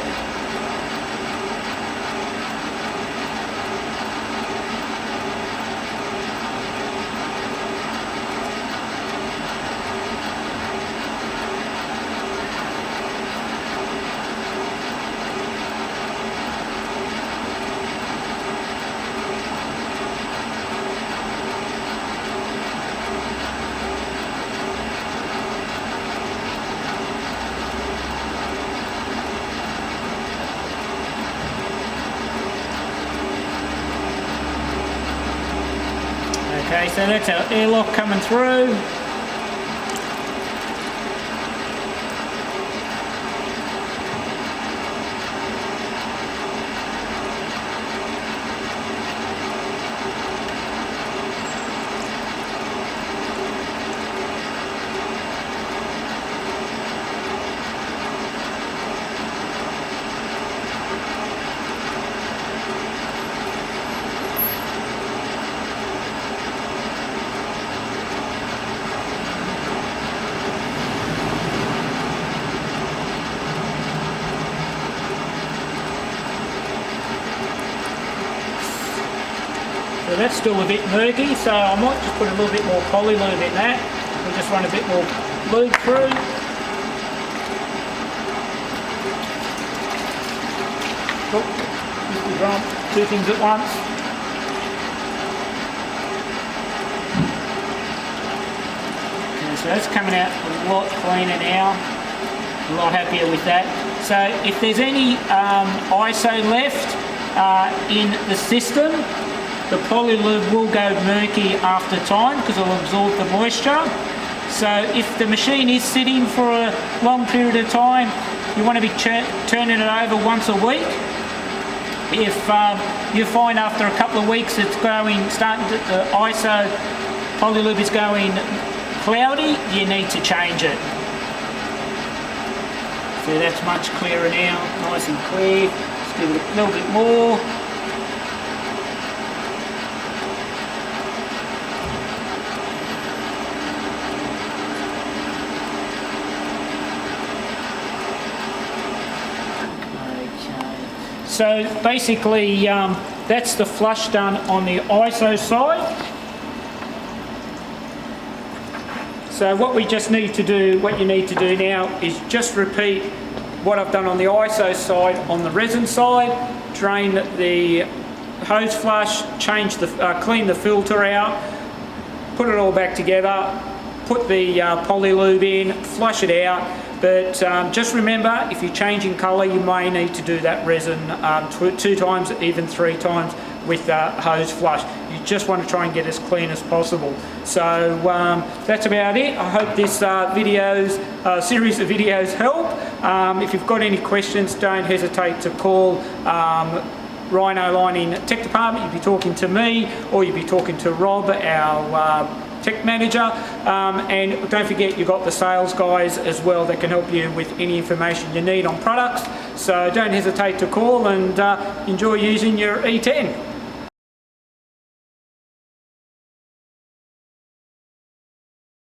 okay, so that's our airlock coming through. So that's still a bit murky, so I might just put a little bit more polylube in that. We'll just run a bit more lube through. Oh, just to drum two things at once. Okay, so that's coming out a lot cleaner now. A lot happier with that. So if there's any ISO left in the system, the polylube will go murky after time because it'll absorb the moisture. So if the machine is sitting for a long period of time, you want to be turning it over once a week. If you find after a couple of weeks it's the ISO polylube is going cloudy, you need to change it. So that's much clearer now, nice and clear. Just give it a little bit more. So basically that's the flush done on the ISO side. So what we just need to do, what you need to do now is just repeat what I've done on the ISO side on the resin side. Drain the hose flush, clean the filter out, put it all back together, put the polylube in, flush it out. But just remember, if you're changing colour, you may need to do that resin 2 times, even 3 times with the hose flush. You just want to try and get as clean as possible. So that's about it. I hope this series of videos help. If you've got any questions, don't hesitate to call Rhino Line in Tech Department. You'll be talking to me, or you'll be talking to Rob, our Tech Manager, and don't forget you've got the sales guys as well that can help you with any information you need on products. So don't hesitate to call and enjoy using your E10.